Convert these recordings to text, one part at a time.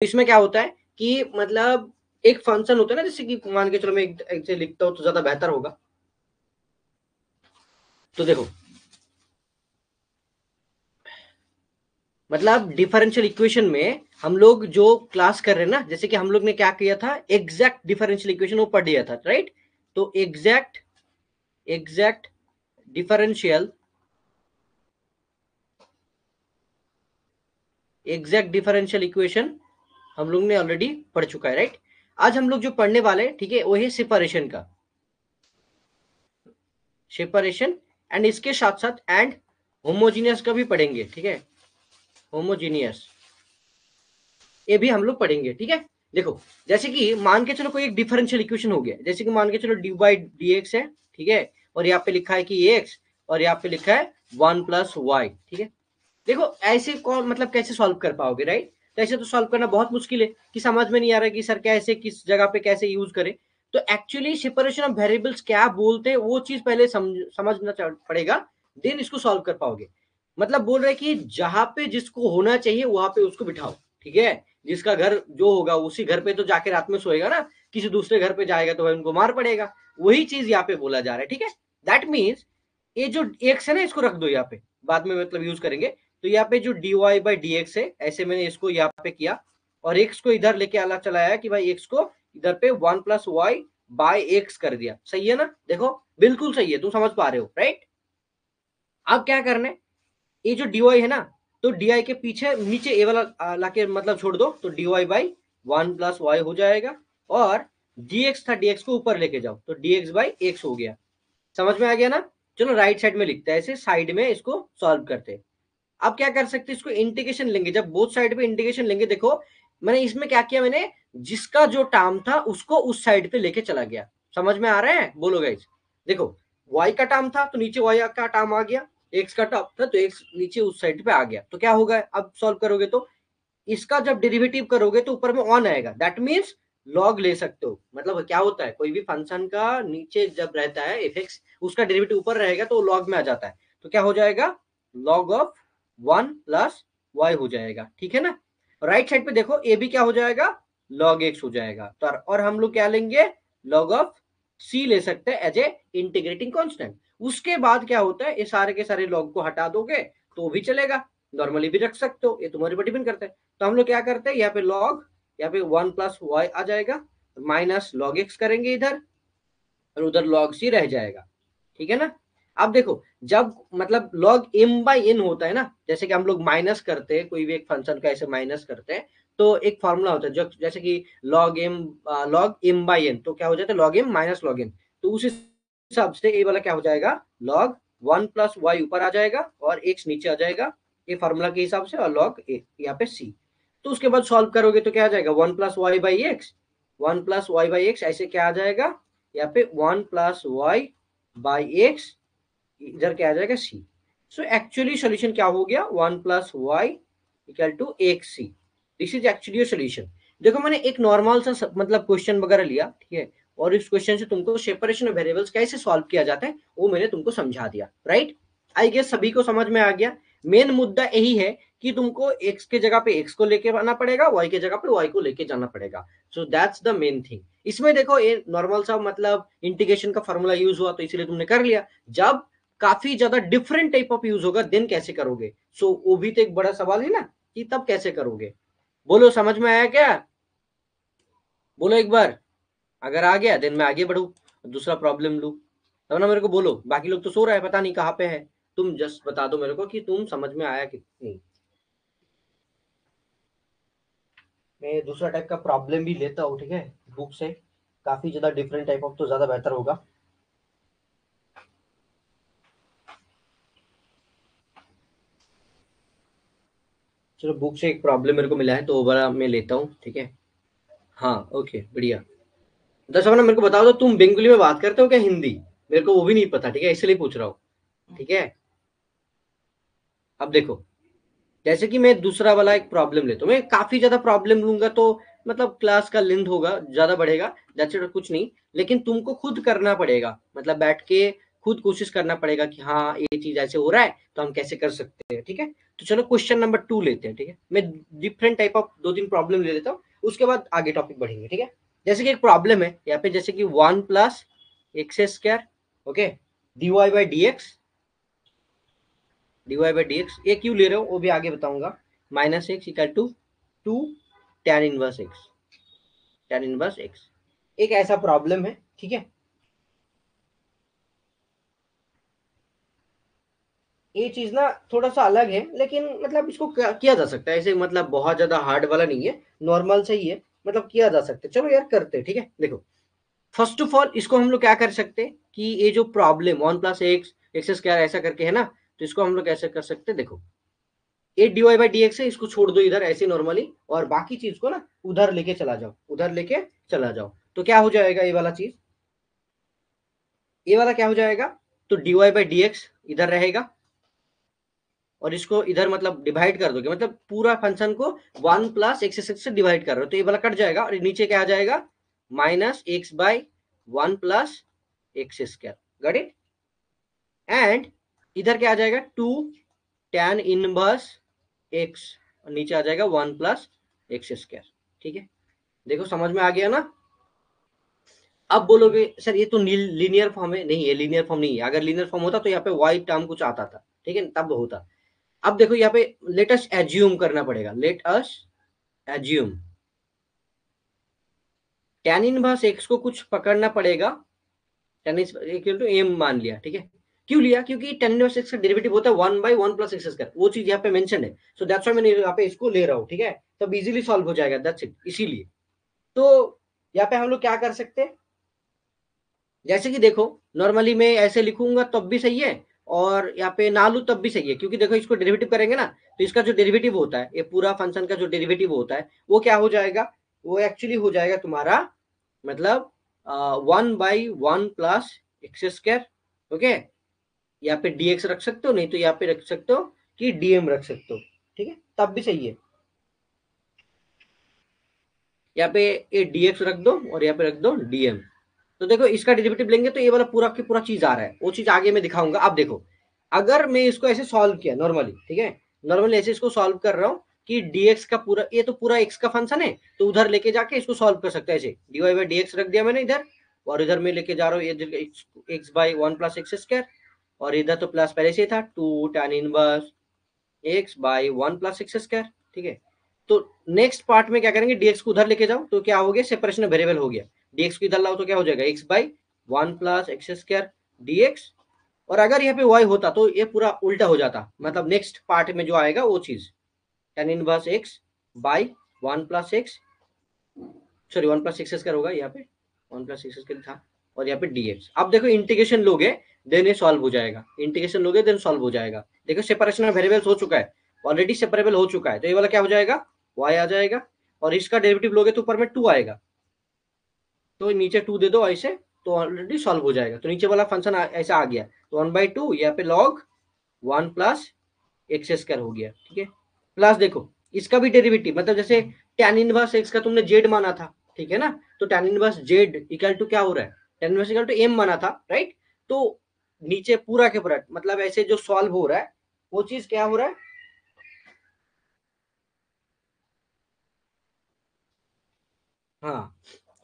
इसमें क्या होता है कि मतलब एक फंक्शन होता है ना, जैसे कि मान के चलो मैं एक से लिखता हूँ तो ज्यादा बेहतर होगा। तो देखो मतलब डिफरेंशियल इक्वेशन में हम लोग जो क्लास कर रहे हैं ना, जैसे कि हम लोग ने क्या किया था, एग्जैक्ट डिफरेंशियल इक्वेशन वो पढ़ लिया था, राइट। तो exact exact differential exact differential equation हम लोग ने ऑलरेडी पढ़ चुका है, राइट। आज हम लोग जो पढ़ने वाले हैं, ठीक है, वो है सेपरेशन का, सेपरेशन। एंड इसके साथ साथ एंड होमोजीनियस का भी पढ़ेंगे, ठीक है, होमोजीनियस, ये भी हम लोग पढ़ेंगे, ठीक है। देखो जैसे कि मान के चलो कोई एक डिफरेंशियल इक्वेशन हो गया, जैसे कि मान के चलो डी बाई डी एक्स है, ठीक है, और यहाँ पे लिखा है कि एक्स, और यहाँ पे लिखा है 1 + y, ठीक है। देखो ऐसे कौन मतलब कैसे सॉल्व कर पाओगे, राइट। तो ऐसे तो सॉल्व करना बहुत मुश्किल है, कि समझ में नहीं आ रहा कि सर कैसे किस जगह पे कैसे यूज करें। तो एक्चुअली सेपरेशन ऑफ वेरिएबल्स क्या बोलते हैं वो चीज पहले समझना पड़ेगा, देन इसको सॉल्व कर पाओगे। मतलब बोल रहे कि जहां पे जिसको होना चाहिए वहां पे उसको बिठाओ, ठीक है। जिसका घर जो होगा उसी घर पे तो जाके रात में सोएगा ना, किसी दूसरे घर पे जाएगा तो भाई उनको मार पड़ेगा। वही चीज यहाँ पे बोला जा रहा है, ठीक है। दैट मीन्स ये जो एक्स है ना, इसको रख दो यहाँ पे, बाद में मतलब यूज करेंगे। तो यहाँ पे जो d y by d x है, ऐसे मैंने इसको यहाँ पे किया, और एक्स को इधर लेके अलग चलाया कि भाई एक्स को इधर पे 1 + y बाय एक्स कर दिया। सही है ना, देखो बिल्कुल सही है, तुम समझ पा रहे हो, राइट। अब क्या करना है, ये जो डी वाई है ना, तो डी आई के पीछे नीचे ए वाला लाके मतलब छोड़ दो, तो डी वाई बाई 1 + y हो जाएगा। और डी एक्स था, डी एक्स को ऊपर लेके जाओ तो डी एक्स बाई एक्स हो गया। समझ में आ गया ना। चलो राइट साइड में लिखते हैं, ऐसे साइड में इसको सॉल्व करते हैं। अब क्या कर सकते हैं, इसको इंटीग्रेशन लेंगे, जब बोथ साइड पे इंटीग्रेशन लेंगे। देखो मैंने इसमें क्या किया, मैंने जिसका जो टर्म था उसको उस साइड पे लेके चला गया। समझ में आ रहा है, बोलो गाइस। देखो y का टर्म था तो नीचे y का टर्म आ गया, x का टर्म था तो x नीचे उस साइड पे आ गया। तो क्या होगा, अब सॉल्व करोगे तो इसका जब डेरिवेटिव करोगे तो ऊपर में ऑन आएगा, दैट मीन्स लॉग ले सकते हो। मतलब क्या होता है, कोई भी फंक्शन का नीचे जब रहता है एफ एक्स, उसका डेरिवेटिव ऊपर रहेगा तो लॉग में आ जाता है। तो क्या हो जाएगा, लॉग ऑफ 1 + y हो जाएगा, ठीक है ना। राइट साइड पे देखो ये भी क्या हो जाएगा, लॉग एक्स हो जाएगा। तो और हम लोग क्या लेंगे, लॉग ऑफ सी ले सकते हैं एज ए इंटीग्रेटिंग कांस्टेंट। उसके बाद क्या होता है, ये सारे के सारे लॉग को हटा दोगे तो वो भी चलेगा, नॉर्मली भी रख सकते हो, ये तुम्हारे ऊपर डिपेंड करता है। तो हम लोग क्या करते हैं, यहाँ पे लॉग, यहाँ पे 1 + y आ जाएगा, माइनस लॉग एक्स करेंगे इधर, और उधर लॉग सी रह जाएगा, ठीक है ना। अब देखो जब मतलब लॉग m बाई n होता है ना, जैसे कि हम लोग माइनस करते हैं कोई भी एक फंक्शन का, ऐसे माइनस करते हैं तो एक फॉर्मूला होता है जो जैसे कि log m बाई n, तो क्या हो जाता है, log m minus log n। तो उस हिसाब से ये वाला क्या हो जाएगा, log 1 + y ऊपर आ जाएगा और x नीचे आ जाएगा, ये फॉर्मूला के हिसाब से, और log यहाँ पे c। तो उसके बाद सॉल्व करोगे तो क्या आ जाएगा, 1 + y/x, 1 + y/x, ऐसे क्या आ जाएगा, यहाँ पे 1 + y/x, इधर क्या आ जाएगा c। सो एक्चुअली सोल्यूशन क्या हो गया, 1 + y = x c। This is actually solution. देखो मैंने एक नॉर्मल सा मतलब क्वेश्चन वगैरह लिया, ठीक है, और इस क्वेश्चन से तुमको सेपरेशन ऑफ वेरिएबल्स कैसे सॉल्व किया जाता है वो मैंने तुमको समझा दिया, राइट। आई गेस सभी को समझ में आ गया। मेन मुद्दा यही है कि तुमको x के जगह पे x को लेके आना पड़ेगा, y के जगह पे y को लेके जाना पड़ेगा। So that's the main thing. इसमें देखो ये नॉर्मल सा मतलब इंटीग्रेशन का फॉर्मूला यूज हुआ तो इसलिए तुमने कर लिया। जब काफी ज्यादा डिफरेंट टाइप ऑफ यूज होगा देन कैसे करोगे, सो वो भी तो एक बड़ा सवाल है ना, कि तब कैसे करोगे। बोलो समझ में आया क्या, बोलो एक बार। अगर आ गया देन मैं आगे बढ़ू, दूसरा प्रॉब्लम लू, तब ना मेरे को बोलो। बाकी लोग तो सो रहा है, पता नहीं कहाँ पे है। तुम जस्ट बता दो मेरे को कि तुम समझ में आया कि नहीं। मैं दूसरा टाइप का प्रॉब्लम भी लेता हूँ, ठीक है, बुक से। काफी ज्यादा डिफरेंट टाइप ऑफ तो ज्यादा बेहतर होगा। चलो बुक से एक प्रॉब्लम मेरे को मिला है तो वो वाला मैं लेता हूँ, ठीक है। हाँ ओके बढ़िया। दस अपना मेरे को बताओ, तो तुम बंगाली में बात करते हो क्या हिंदी, मेरे को वो भी नहीं पता, ठीक है, इसलिए पूछ रहा हूँ, ठीक है। अब देखो जैसे कि मैं दूसरा वाला एक प्रॉब्लम लेता हूँ, मैं काफी ज्यादा प्रॉब्लम लूंगा तो मतलब क्लास का लेंथ होगा, ज्यादा बढ़ेगा, दैट्स इट, कुछ नहीं। लेकिन तुमको खुद करना पड़ेगा, मतलब बैठ के खुद कोशिश करना पड़ेगा कि हाँ ये चीज ऐसे हो रहा है तो हम कैसे कर सकते हैं, ठीक है। तो चलो क्वेश्चन नंबर 2 लेते हैं, ठीक है। मैं डिफरेंट टाइप ऑफ 2-3 प्रॉब्लम ले लेता हूँ, उसके बाद आगे टॉपिक बढ़ेंगे, ठीक है। जैसे कि एक प्रॉब्लम है यहाँ पे, जैसे कि 1 plus x square, okay, dy by d x, ये क्यों ले रहे हो वो भी आगे बताऊंगा, minus x equal to 2 tan inverse x, tan inverse x, एक ऐसा प्रॉब्लम है, ठीक है। ये चीज ना थोड़ा सा अलग है, लेकिन मतलब इसको किया जा सकता है ऐसे, मतलब बहुत ज्यादा हार्ड वाला नहीं है, नॉर्मल से ही है, मतलब किया जा सकता है। चलो यार करते हैं, ठीक है। देखो फर्स्ट ऑफ ऑल इसको हम लोग क्या कर सकते हैं कि ये जो problem 1 plus x x square ऐसा करके है ना, तो इसको हम लोग ऐसे कर सकते हैं। देखो ये d y by d x है, इसको छोड़ दो इधर ऐसे नॉर्मली, और बाकी चीज को ना उधर लेके चला जाओ, उधर लेके चला जाओ, तो क्या हो जाएगा, ये वाला चीज, ये वाला क्या हो जाएगा, तो d y by d x इधर रहेगा, और इसको इधर मतलब डिवाइड कर दोगे, मतलब पूरा फंक्शन को 1 प्लस एक्स एक्स से डिवाइड कर रहे हो, तो ये वाला कट जाएगा, और नीचे क्या आ जाएगा, minus x by 1 plus x square, got it. And इधर क्या आ जाएगा, 2 tan इनवर्स एक्स, और नीचे आ जाएगा 1 प्लस एक्स स्क्वायर, ठीक है। देखो समझ में आ गया ना। अब बोलोगे सर ये तो लीनियर फॉर्म है, नहीं ये लीनियर फॉर्म नहीं है, अगर लीनियर फॉर्म होता तो यहाँ पे वाई टर्म कुछ आता था, ठीक है, तब होता। अब देखो यहाँ पे लेट अस एज्यूम करना पड़ेगा, let us assume tan inverse x को कुछ पकड़ना पड़ेगा, tan इक्वल टू एम मान लिया, ठीक है। क्यों लिया, क्योंकि tan इनवर्स एक्स का डेरिवेटिव होता है 1 बाई 1 प्लस एक्स स्क्वायर, वो चीज यहाँ पे मेंशन है, सो दैट्स व्हाई मैंने यहाँ पे इसको ले रहा हूँ, ठीक है। तब इजीली सॉल्व हो जाएगा, दैट्स इट, इसीलिए। तो यहाँ पे हम लोग क्या कर सकते हैं, जैसे कि देखो नॉर्मली मैं ऐसे लिखूंगा तब भी सही है, और यहाँ पे ना लू तब भी सही है, क्योंकि देखो इसको डेरिवेटिव करेंगे ना, तो इसका जो डेरिवेटिव होता है, ये पूरा फंक्शन का जो डेरिवेटिव होता है वो क्या हो जाएगा, वो एक्चुअली हो जाएगा तुम्हारा, मतलब 1 by 1 plus x square, okay. यहाँ पे dx रख सकते हो, नहीं तो यहाँ पे रख सकते हो कि dm रख सकते हो, ठीक है, तब भी सही है। यहाँ पे ये dx रख दो और यहाँ पे रख दो dm, तो देखो इसका डेरिवेटिव लेंगे तो ये वाला पूरा की पूरा चीज आ रहा है, वो चीज आगे मैं दिखाऊंगा। अब देखो अगर मैं इसको ऐसे सॉल्व किया नॉर्मली, ठीक है, नॉर्मली ऐसे इसको सॉल्व कर रहा हूँ कि dx का पूरा, ये तो पूरा x का फंक्शन है, तो उधर लेके जाके इसको सॉल्व कर सकते हैं ऐसे, dy बाई dx रख दिया मैंने इधर, और इधर मैं लेके जा रहा हूँ ये x by 1 plus x square, और इधर तो प्लस पहले से था 2 tan inverse x by 1 plus x square, ठीक है। तो नेक्स्ट पार्ट में क्या करेंगे, dx को उधर लेके जाओ तो क्या हो गया, सेपरेशन ऑफ वेरिएबल हो गया, dx को इधर लाओ तो क्या हो जाएगा, x by 1 plus x square dx, और अगर यहाँ पे y होता तो ये पूरा उल्टा हो जाता, मतलब नेक्स्ट पार्ट में जो आएगा वो चीज tan inverse x by 1 plus x, sorry 1 plus x square होगा यहाँ पे, 1 प्लस एक्स स्क्वायर था, और यहाँ पे dx। अब देखो इंटीग्रेशन लोगे देन ये सॉल्व हो जाएगा, इंटीग्रेशन लोगे देन सॉल्व हो जाएगा। देखो सेपरेशन ऑफ वेरिएबल्स हो चुका है, ऑलरेडी सेपरेबल हो चुका है, तो ये वाला क्या हो जाएगा, y आ जाएगा, और इसका डेरिवेटिव लोगे तो ऊपर में 2 आएगा, तो नीचे 2 दे दो ऐसे, तो ऑलरेडी सॉल्व हो जाएगा, तो नीचे वाला फंक्शन ऐसा आ गया, तो 1/2 यहाँ पे लॉग 1 प्लस एक्स स्क्वायर हो गया, ठीक है। प्लस देखो इसका भी डेरिवेटिव, मतलब जैसे tan इनवर्स एक्स का तुमने जेड माना था, ठीक है ना, तो tan inverse z equal to क्या हो रहा है, tan inverse equal to m माना था, राइट। तो नीचे पूरा के पूरा मतलब ऐसे जो सॉल्व हो रहा है वो चीज क्या हो रहा है, हाँ,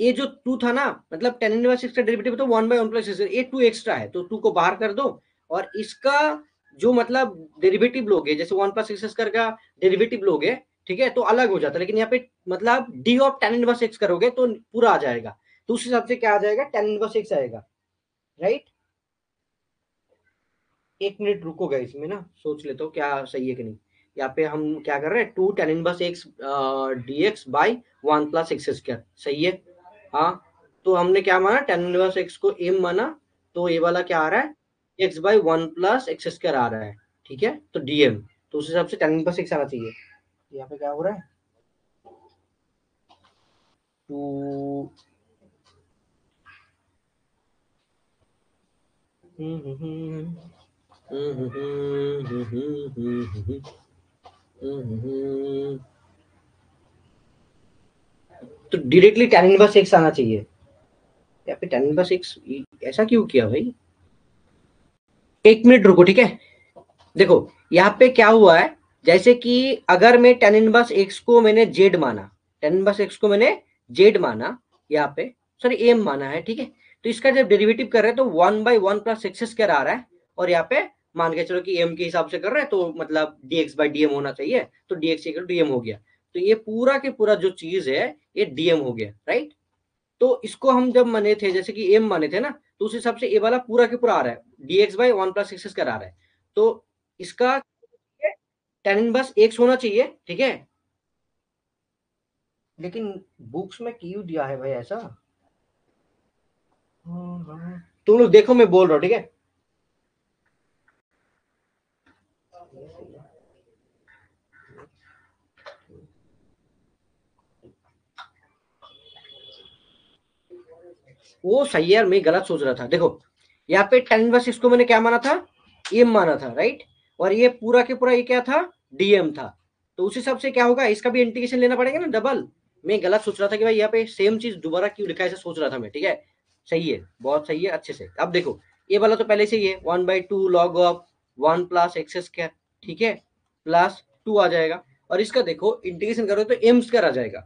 ये जो 2 था ना, मतलब tan इनवर्स एक्स का डेरिवेटिव तो 1 बाई 1 प्लस ये 2 एक्स्ट्रा है, तो 2 को बाहर कर दो, और इसका जो मतलब डेरिवेटिव लोगे, जैसे 1 प्लस एक्स स्क्वायर का डेरिवेटिव लोगे, ठीक है, तो अलग हो जाता है, लेकिन यहाँ पे मतलब D of tan inverse x करोगे तो पूरा आ जाएगा, तो उस हिसाब से क्या आ जाएगा, tan इनवर्स एक्स आएगा, राइट। एक मिनट रुको गए, इसमें ना सोच लेते हो क्या सही है कि नहीं। यहाँ पे हम क्या कर रहे हैं, 2 tan inverse x D x by 1 plus x square, सही है, हाँ। तो हमने क्या माना, tan इनवर्स एक्स को m माना, तो ये वाला क्या आ रहा है, x by 1 plus x square आ रहा है, ठीक है, तो dm, तो उस हिसाब से tan इनवर्स एक्स आना चाहिए। यहाँ पे क्या हो रहा है, 2 तो डायरेक्टली tan इनवर्स एक्स आना चाहिए, यहाँ पे tan इनवर्स एक्स ऐसा क्यों किया भाई, एक मिनट रुको, ठीक है। देखो यहाँ पे क्या हुआ है, जैसे कि अगर मैं tan इनवर्स x को मैंने z माना, tan इनवर्स x को मैंने z माना, यहाँ पे सॉरी m माना है, ठीक है। तो इसका जब डेरिवेटिव कर रहे हैं तो 1/1 प्लस एक्स स्क्वायर आ रहा है, और यहाँ पे मान के चलो कि m के हिसाब से कर रहे हैं तो मतलब dx/dm होना चाहिए, तो dx इक्वल टू dm हो गया। तो ये पूरा के पूरा जो चीज है ये dm हो गया, राइट। तो इसको हम जब माने थे, जैसे कि m माने थे ना, तो उस हिसाब से ये वाला पूरा के पूरा आ रहा है, dx/1 प्लस एक्स स्क्वायर आ रहा है। तो इसका tan इनवर्स x होना चाहिए, ठीक है। लेकिन बुक्स में क्यों दिया है भाई ऐसा? तुम लोग देखो, मैं बोल रहा हूँ, ठीक है। वो सही है यार, मैं गलत सोच रहा था। देखो यहाँ पे tan इनवर्स इसको मैंने क्या माना था, m माना था, राइट। और ये पूरा के पूरा ये क्या था, dm था। तो उस हिसाब से क्या होगा, इसका भी इंटीग्रेशन लेना पड़ेगा ना डबल। मैं गलत सोच रहा था कि भाई यहाँ पे सेम चीज दोबारा क्यों लिखा है, ऐसा सोच रहा था मैं, ठीक है। सही है, बहुत सही है, अच्छे से। अब देखो ये वाला तो पहले से ही है, 1/2 log of 1 plus x square, ठीक है, प्लस 2 आ जाएगा। और इसका देखो इंटीग्रेशन करो तो m स्क्वायर आ जाएगा,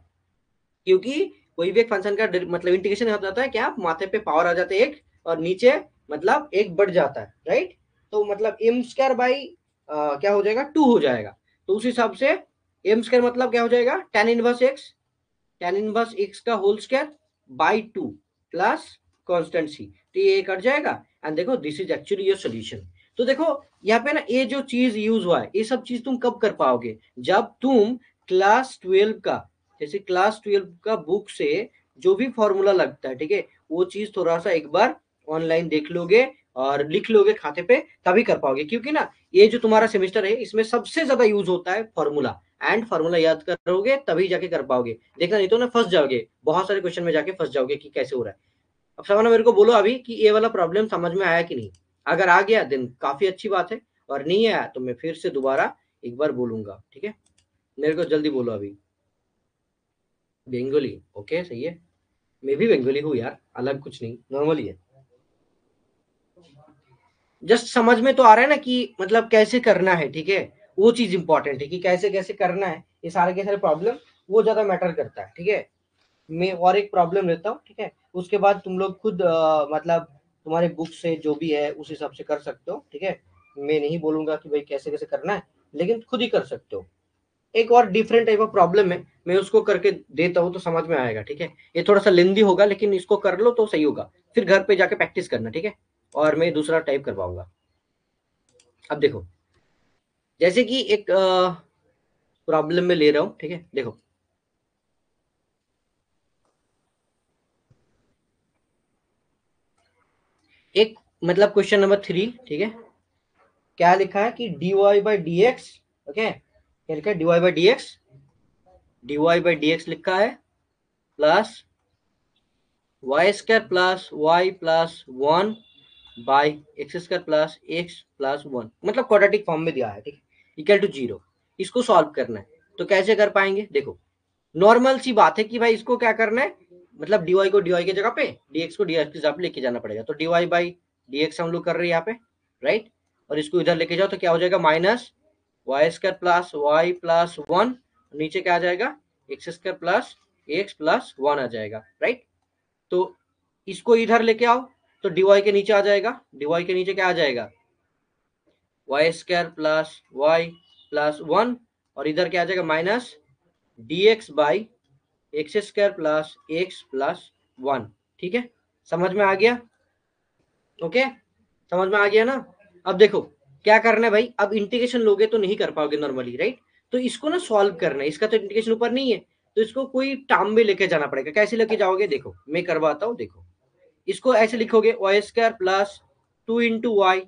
क्योंकि कोई भी एक फंक्शन का मतलब इंटीग्रेशन हो जाता है क्या, माथे पे पावर आ जाते है एक, और नीचे मतलब एक बढ़ जाता है, राइट। तो मतलब एम स्क्वायर बाई क्या हो जाएगा, 2 हो जाएगा। तो उस हिसाब से एम स्क्वायर मतलब क्या हो जाएगा, tan इनवर्स एक्स का whole square by 2 plus constant C. तो ये कट जाएगा, एंड देखो this is actually your solution. तो देखो यहाँ पे ना ये जो चीज यूज हुआ है, ये सब चीज तुम कब कर पाओगे, जब तुम क्लास 12 का, जैसे क्लास 12 का बुक से जो भी फॉर्मूला लगता है, ठीक है, वो चीज थोड़ा सा एक बार ऑनलाइन देख लोगे और लिख लोगे खाते पे, तभी कर पाओगे। क्योंकि ना ये जो तुम्हारा सेमेस्टर है इसमें सबसे ज्यादा यूज होता है फॉर्मूला, एंड फार्मूला याद करोगे तभी जाके कर पाओगे, देखना नहीं तो ना फंस जाओगे, बहुत सारे क्वेश्चन में जाके फंस जाओगे कि कैसे हो रहा है। अब सवाना मेरे को बोलो अभी कि ये वाला प्रॉब्लम समझ में आया कि नहीं। अगर आ गया देन काफी अच्छी बात है, और नहीं आया तो मैं फिर से दोबारा एक बार बोलूंगा, ठीक है। मेरे को जल्दी बोलो अभी। बंगाली, ओके सही है। मैं भी बंगाली हूँ यार, अलग कुछ नहीं, नॉर्मली है। जस्ट समझ में तो आ रहा है ना कि मतलब कैसे करना है, ठीक है। वो चीज इंपॉर्टेंट है कि कैसे कैसे करना है, ये सारे के सारे प्रॉब्लम वो ज्यादा मैटर करता है, ठीक है। मैं और एक प्रॉब्लम लेता हूँ, ठीक है। उसके बाद तुम लोग खुद मतलब तुम्हारे बुक से जो भी है उस हिसाब से कर सकते हो, ठीक है। मैं नहीं बोलूंगा कि भाई कैसे कैसे करना है, लेकिन खुद ही कर सकते हो। एक और डिफरेंट टाइप ऑफ प्रॉब्लम है, मैं उसको करके देता हूँ तो समझ में आएगा, ठीक है। ये थोड़ा सा लेंदी होगा, लेकिन इसको कर लो तो सही होगा, फिर घर पे जाके प्रैक्टिस करना, ठीक है। और मैं दूसरा टाइप करवाऊंगा। अब देखो जैसे कि एक प्रॉब्लम में ले रहा हूँ, ठीक है, देखो। एक मतलब क्वेश्चन नंबर 3, ठीक है। क्या लिखा है कि dy/dx, ओके, क्या लिखा है, dy/dx लिखा है, plus y square plus y plus 1 by x square plus x plus 1, मतलब क्वाड्रेटिक फॉर्म में दिया है, ठीक है, इक्वल टू 0। इसको सॉल्व करना है, तो कैसे कर पाएंगे, देखो नॉर्मल सी बात है कि भाई इसको क्या करना है, मतलब dy को dy की जगह पे, dx को dx की जगह पे लेके जाना पड़ेगा। तो dy/dx हम लोग कर रहे हैं यहाँ पे, राइट। और इसको इधर लेके जाओ तो क्या हो जाएगा, minus y square plus y plus 1, नीचे क्या आ जाएगा, x square plus x plus 1 आ जाएगा, राइट। तो इसको इधर लेके आओ तो dy के नीचे आ जाएगा, dy के नीचे क्या आ जाएगा, y square plus y plus 1, और इधर क्या आ जाएगा, minus dx by x square plus x plus 1, ठीक है। समझ में आ गया, ओके, समझ में आ गया ना। अब देखो क्या करना है भाई, अब इंटीग्रेशन लोगे तो नहीं कर पाओगे नॉर्मली, राइट। तो इसको ना सॉल्व करना है, इसका तो इंटीग्रेशन ऊपर नहीं है, तो इसको कोई टर्म में लेके जाना पड़ेगा। कैसे लेके जाओगे, देखो मैं करवाता हूँ, देखो इसको ऐसे लिखोगे, वाई स्क्वायर प्लस 2 × y,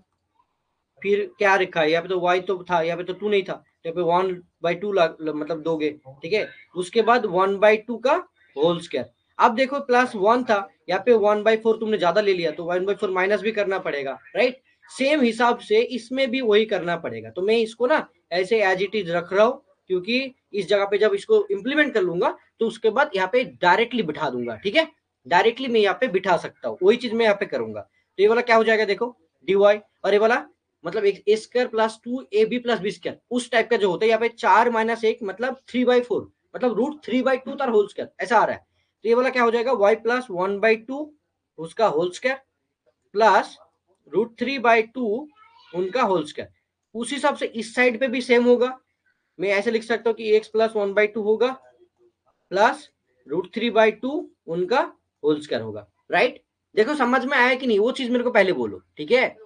फिर क्या लिखा है यहाँ पे, तो y तो था, यहाँ पे तो 2 नहीं था, तो यहाँ पे 1/2 मतलब दोगे, ठीक है। उसके बाद 1/2 का होल स्क्वायर। अब देखो प्लस 1 था, यहाँ पे 1/4 तुमने ज्यादा ले लिया, तो 1/4 माइनस भी करना पड़ेगा, राइट। सेम हिसाब से इसमें भी वही करना पड़ेगा। तो मैं इसको ना ऐसे एज इट इज रख रहा हूँ, क्योंकि इस जगह पे जब इसको इंप्लीमेंट कर लूंगा तो उसके बाद यहाँ पे डायरेक्टली बिठा दूंगा, ठीक है। डायरेक्टली मैं यहाँ पे बिठा सकता हूँ, वही चीज मैं यहाँ पे करूंगा। तो ये वाला क्या हो जाएगा, देखो dy, और ये वाला मतलब a square plus 2ab plus b square, उस टाइप का जो होता है यहाँ पे 4 - 1 मतलब 3/4, मतलब √3/2 तार होल स्क्वायर ऐसा आ रहा है। तो ये वाला क्या हो जाएगा y प्लस 1/2 उसका होल स्क्वायर प्लस √3/2 उनका होल स्क्वायर। उस हिसाब से इस साइड पे भी सेम होगा, मैं ऐसे लिख सकता हूँ कि x प्लस 1/2 होगा प्लस √3/2 उनका होल स्क्वायर होगा, राइट। देखो समझ में आया कि नहीं, वो चीज मेरे को पहले बोलो, ठीक है।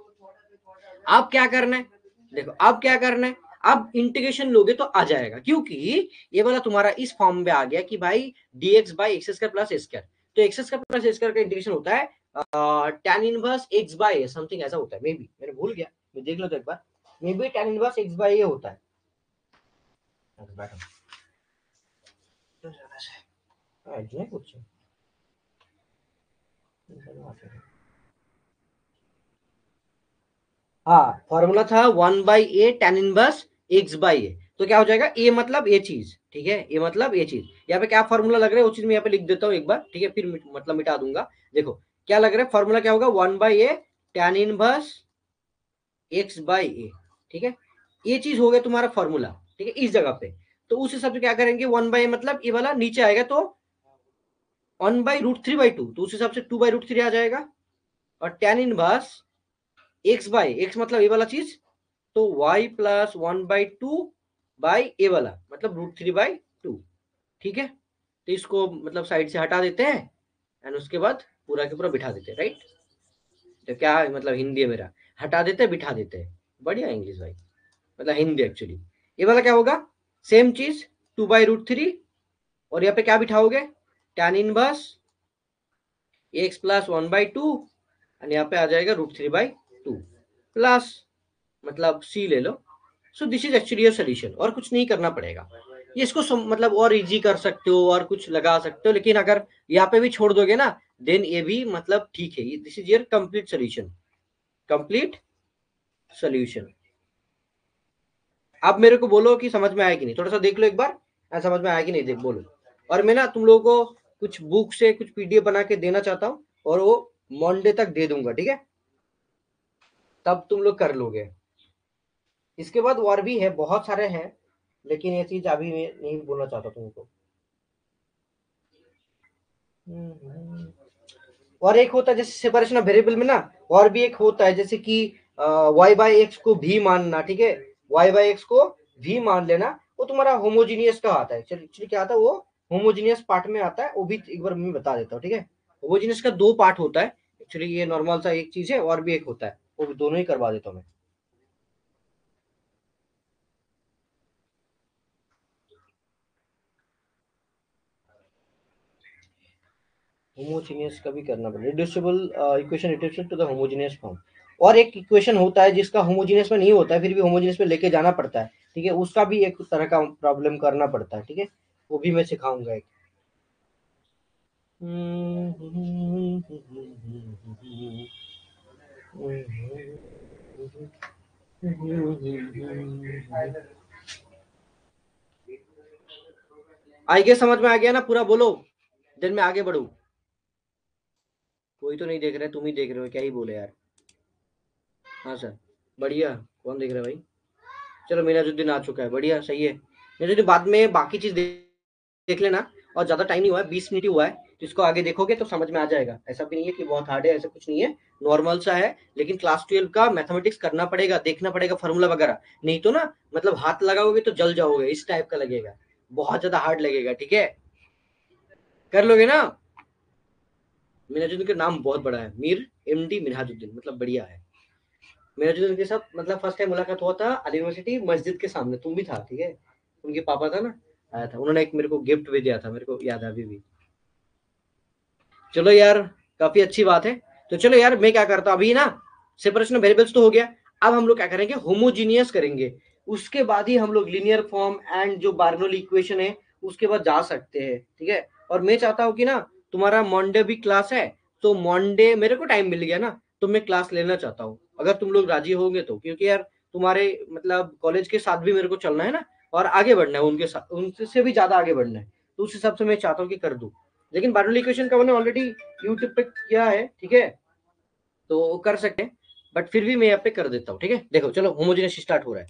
अब क्या करना है, देखो अब क्या करना है, अब इंटीग्रेशन लोगे तो आ जाएगा, क्योंकि ये वाला तुम्हारा इस फॉर्म में आ गया कि भाई dx by x square plus a square. तो x square plus a square का इंटीग्रेशन होता है tan inverse x by A, something ऐसा होता है, मे बी मैंने भूल गया, मैं देख लो तो एक बार, maybe tan inverse x by a होता है। कुछ हाँ, फॉर्मूला था 1/a tan inverse x by a. तो क्या हो जाएगा, ए मतलब ये चीज, ठीक है, ए मतलब ये चीज। यहाँ पे क्या फॉर्मूला लग रहा है वो चीज मैं यहाँ पे लिख देता हूँ एक बार, ठीक है, फिर मतलब मिटा दूंगा। देखो क्या लग रहा है, फॉर्मूला क्या होगा, 1/a tan inverse x by a, ठीक है, ये चीज हो गया तुम्हारा फॉर्मूला, ठीक है, इस जगह पे। तो उस हिसाब से क्या करेंगे, 1/a मतलब ये वाला नीचे आएगा तो 1/√3/2, तो उस हिसाब से 2/√3 आ जाएगा। और tan inverse x by x मतलब ये वाला चीज, तो y प्लस 1/2 बाई ए वाला मतलब √3/2, ठीक है। तो इसको मतलब साइड से हटा देते हैं एंड उसके बाद पूरा के पूरा बिठा देते हैं, राइट। तो क्या मतलब हिंदी है मेरा, हटा देते हैं बिठा देते हैं, बढ़िया इंग्लिश भाई, मतलब हिंदी एक्चुअली। ये वाला क्या होगा, सेम चीज 2/√3, और यहाँ पे क्या बिठाओगे, tan inverse x plus 1/2 and यहाँ पे आ जाएगा √3/2 प्लस मतलब c ले लो। So this is actually your solution, और कुछ नहीं करना पड़ेगा। ये इसको मतलब और इजी कर सकते हो और कुछ लगा सकते हो, लेकिन अगर यहाँ पे भी छोड़ दोगे ना देन ये भी मतलब ठीक है, this is your complete solution, complete solution. आप मेरे को बोलो कि समझ में आया कि नहीं, थोड़ा सा देख लो एक बार, समझ में आया कि नहीं देख बोलो। और मैं ना तुम लोगों को कुछ बुक से कुछ पीडीएफ बना के देना चाहता हूँ, और वो मंडे तक दे दूंगा, ठीक है, तब तुम लोग कर लोगे। इसके बाद और भी है, बहुत सारे हैं, लेकिन ये चीज अभी मैं नहीं बोलना चाहता तुमको। और एक होता है जैसे सेपरेशन ऑफ वेरिएबल में ना, और भी एक होता है जैसे कि y/x को भी मानना, ठीक है, y/x को भी मान लेना, वो तुम्हारा होमोजीनियस का आता है। एक्चुअली क्या आता है, वो होमोजीनियस पार्ट में आता है, वो भी एक बार मैं बता देता हूँ, ठीक है। होमोजीनियस का दो पार्ट होता है एक्चुअली, ये नॉर्मल सा एक चीज है, और भी एक होता है, वो भी दोनों ही करवा देता हूँ मैं। होमोजीनियस का भी करना पड़ेगा, reducible equation reducible to the homogeneous form. और एक इक्वेशन होता है जिसका होमोजीनियस में नहीं होता है, फिर भी होमोजीनियस में लेके जाना पड़ता है, ठीक है, उसका भी एक तरह का प्रॉब्लम करना पड़ता है, ठीक है, वो भी मैं सिखाऊंगा एक। आई गेस समझ में आ गया ना पूरा, बोलो देन मैं आगे बढ़ू। कोई तो नहीं देख रहे, तुम ही देख रहे हो, क्या ही बोले यार। हाँ सर, बढ़िया, कौन देख रहा है भाई, चलो मिनाजुद्दीन आ चुका है, बढ़िया सही है। मिनाजुद्दीन बाद में बाकी चीज देख लेना, और ज्यादा टाइम नहीं हुआ है, 20 मिनट ही हुआ है, तो इसको आगे देखोगे तो समझ में आ जाएगा। ऐसा भी नहीं है कि बहुत हार्ड है, ऐसा कुछ नहीं है, नॉर्मल सा है। लेकिन क्लास 12 का मैथमेटिक्स करना पड़ेगा, देखना पड़ेगा फॉर्मूला वगैरह, नहीं तो ना मतलब हाथ लगाओगे तो जल जाओगे, इस टाइप का लगेगा, बहुत ज्यादा हार्ड लगेगा, ठीक है, कर लोगे ना। मिनाजुद्दीन का नाम बहुत बड़ा है, मीर MD मिनहाजुद्दीन, मतलब बढ़िया है। मिनाजुद्दीन के साथ मतलब फर्स्ट टाइम मुलाकात हुआ था यूनिवर्सिटी मस्जिद के सामने, तुम भी था, ठीक है, उनके पापा था ना, आया था, उन्होंने एक मेरे को गिफ्ट भी दिया था, मेरे को याद है अभी भी। चलो यार, काफी अच्छी बात है। तो चलो यार, मैं क्या करता हूँ अभी ना, सेपरेशन ऑफ वेरिएबल्स तो हो गया, अब हम लोग क्या करेंगे, होमोजीनियस करेंगे, उसके बाद ही हम लोग लीनियर फॉर्म एंड जो बार्नोली इक्वेशन है उसके बाद जा सकते हैं, ठीक है। और मैं चाहता हूँ कि ना तुम्हारा मंडे भी क्लास है, तो मंडे मेरे को टाइम मिल गया ना, तो मैं क्लास लेना चाहता हूँ, अगर तुम लोग राजी होंगे तो, क्योंकि यार तुम्हारे मतलब कॉलेज के साथ भी मेरे को चलना है ना, और आगे बढ़ना है उनके साथ, उनसे भी ज्यादा आगे बढ़ना है, तो उस हिसाब से मैं चाहता हूँ कि कर दूं। लेकिन बार्नौली इक्वेशन का मैंने ऑलरेडी यूट्यूब पे किया है, ठीक है, तो कर सकते हैं। बट फिर भी मैं यहाँ पे कर देता हूँ, ठीक है। देखो चलो होमोजेनियस स्टार्ट हो रहा है।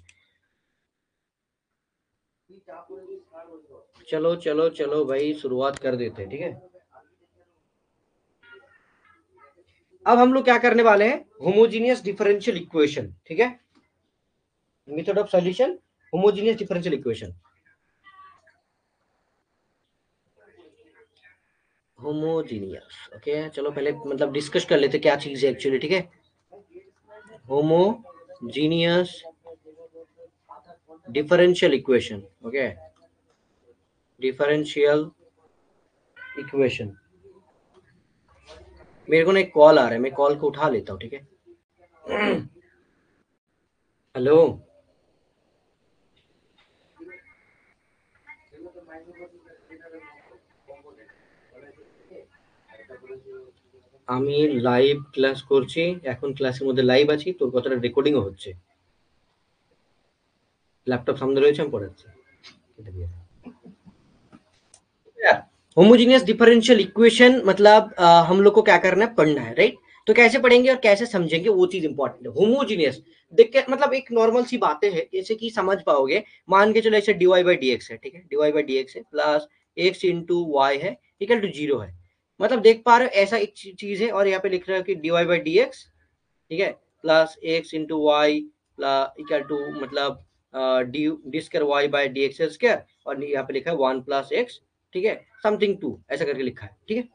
चलो चलो चलो भाई शुरुआत कर देते हैं, ठीक है। अब हम लोग क्या करने वाले हैं, होमोजीनियस डिफरेंशियल इक्वेशन, ठीक है। Method of solution homogeneous differential equation. Homogeneous, okay चलो पहले मतलब डिस्कस कर लेते क्या चीज है एक्चुअली, ठीक है। Homogeneous differential equation, okay, differential equation. मेरे को ना एक कॉल आ रहा है, मैं कॉल को उठा लेता हूँ, ठीक है। हेलो, আমি লাইভ ক্লাস করছি, এখন ক্লাসের মধ্যে লাইভ আছি, তোর কথাটা রেকর্ডিংও হচ্ছে, ল্যাপটপ সামনে রয়েছে, আমি পড়াচ্ছি। होमोजीनियस डिफरेंशियल इक्वेशन मतलब हम लोग को क्या करना है, पढ़ना है, राइट। तो कैसे पढ़ेंगे और कैसे समझेंगे वो चीज इंपॉर्टेंट है। होमोजीनियस देख के मतलब एक नॉर्मल सी बातें हैं, जैसे कि समझ पाओगे। मान के चलो ऐसे dy बाई डी एक्स है, ठीक है, dy बाई डी एक्स है प्लस एक्स इंटू वाई है इक्वल टू जीरो है। मतलब देख पा रहे हो ऐसा एक चीज है, और यहाँ पे लिख रहा है कि dy बाई डी एक्स, ठीक है, plus x into y equal to मतलब d d square y by d x square, और यहाँ पे लिखा है वन प्लस एक्स, ठीक है, समथिंग टू ऐसा करके लिखा है, ठीक है।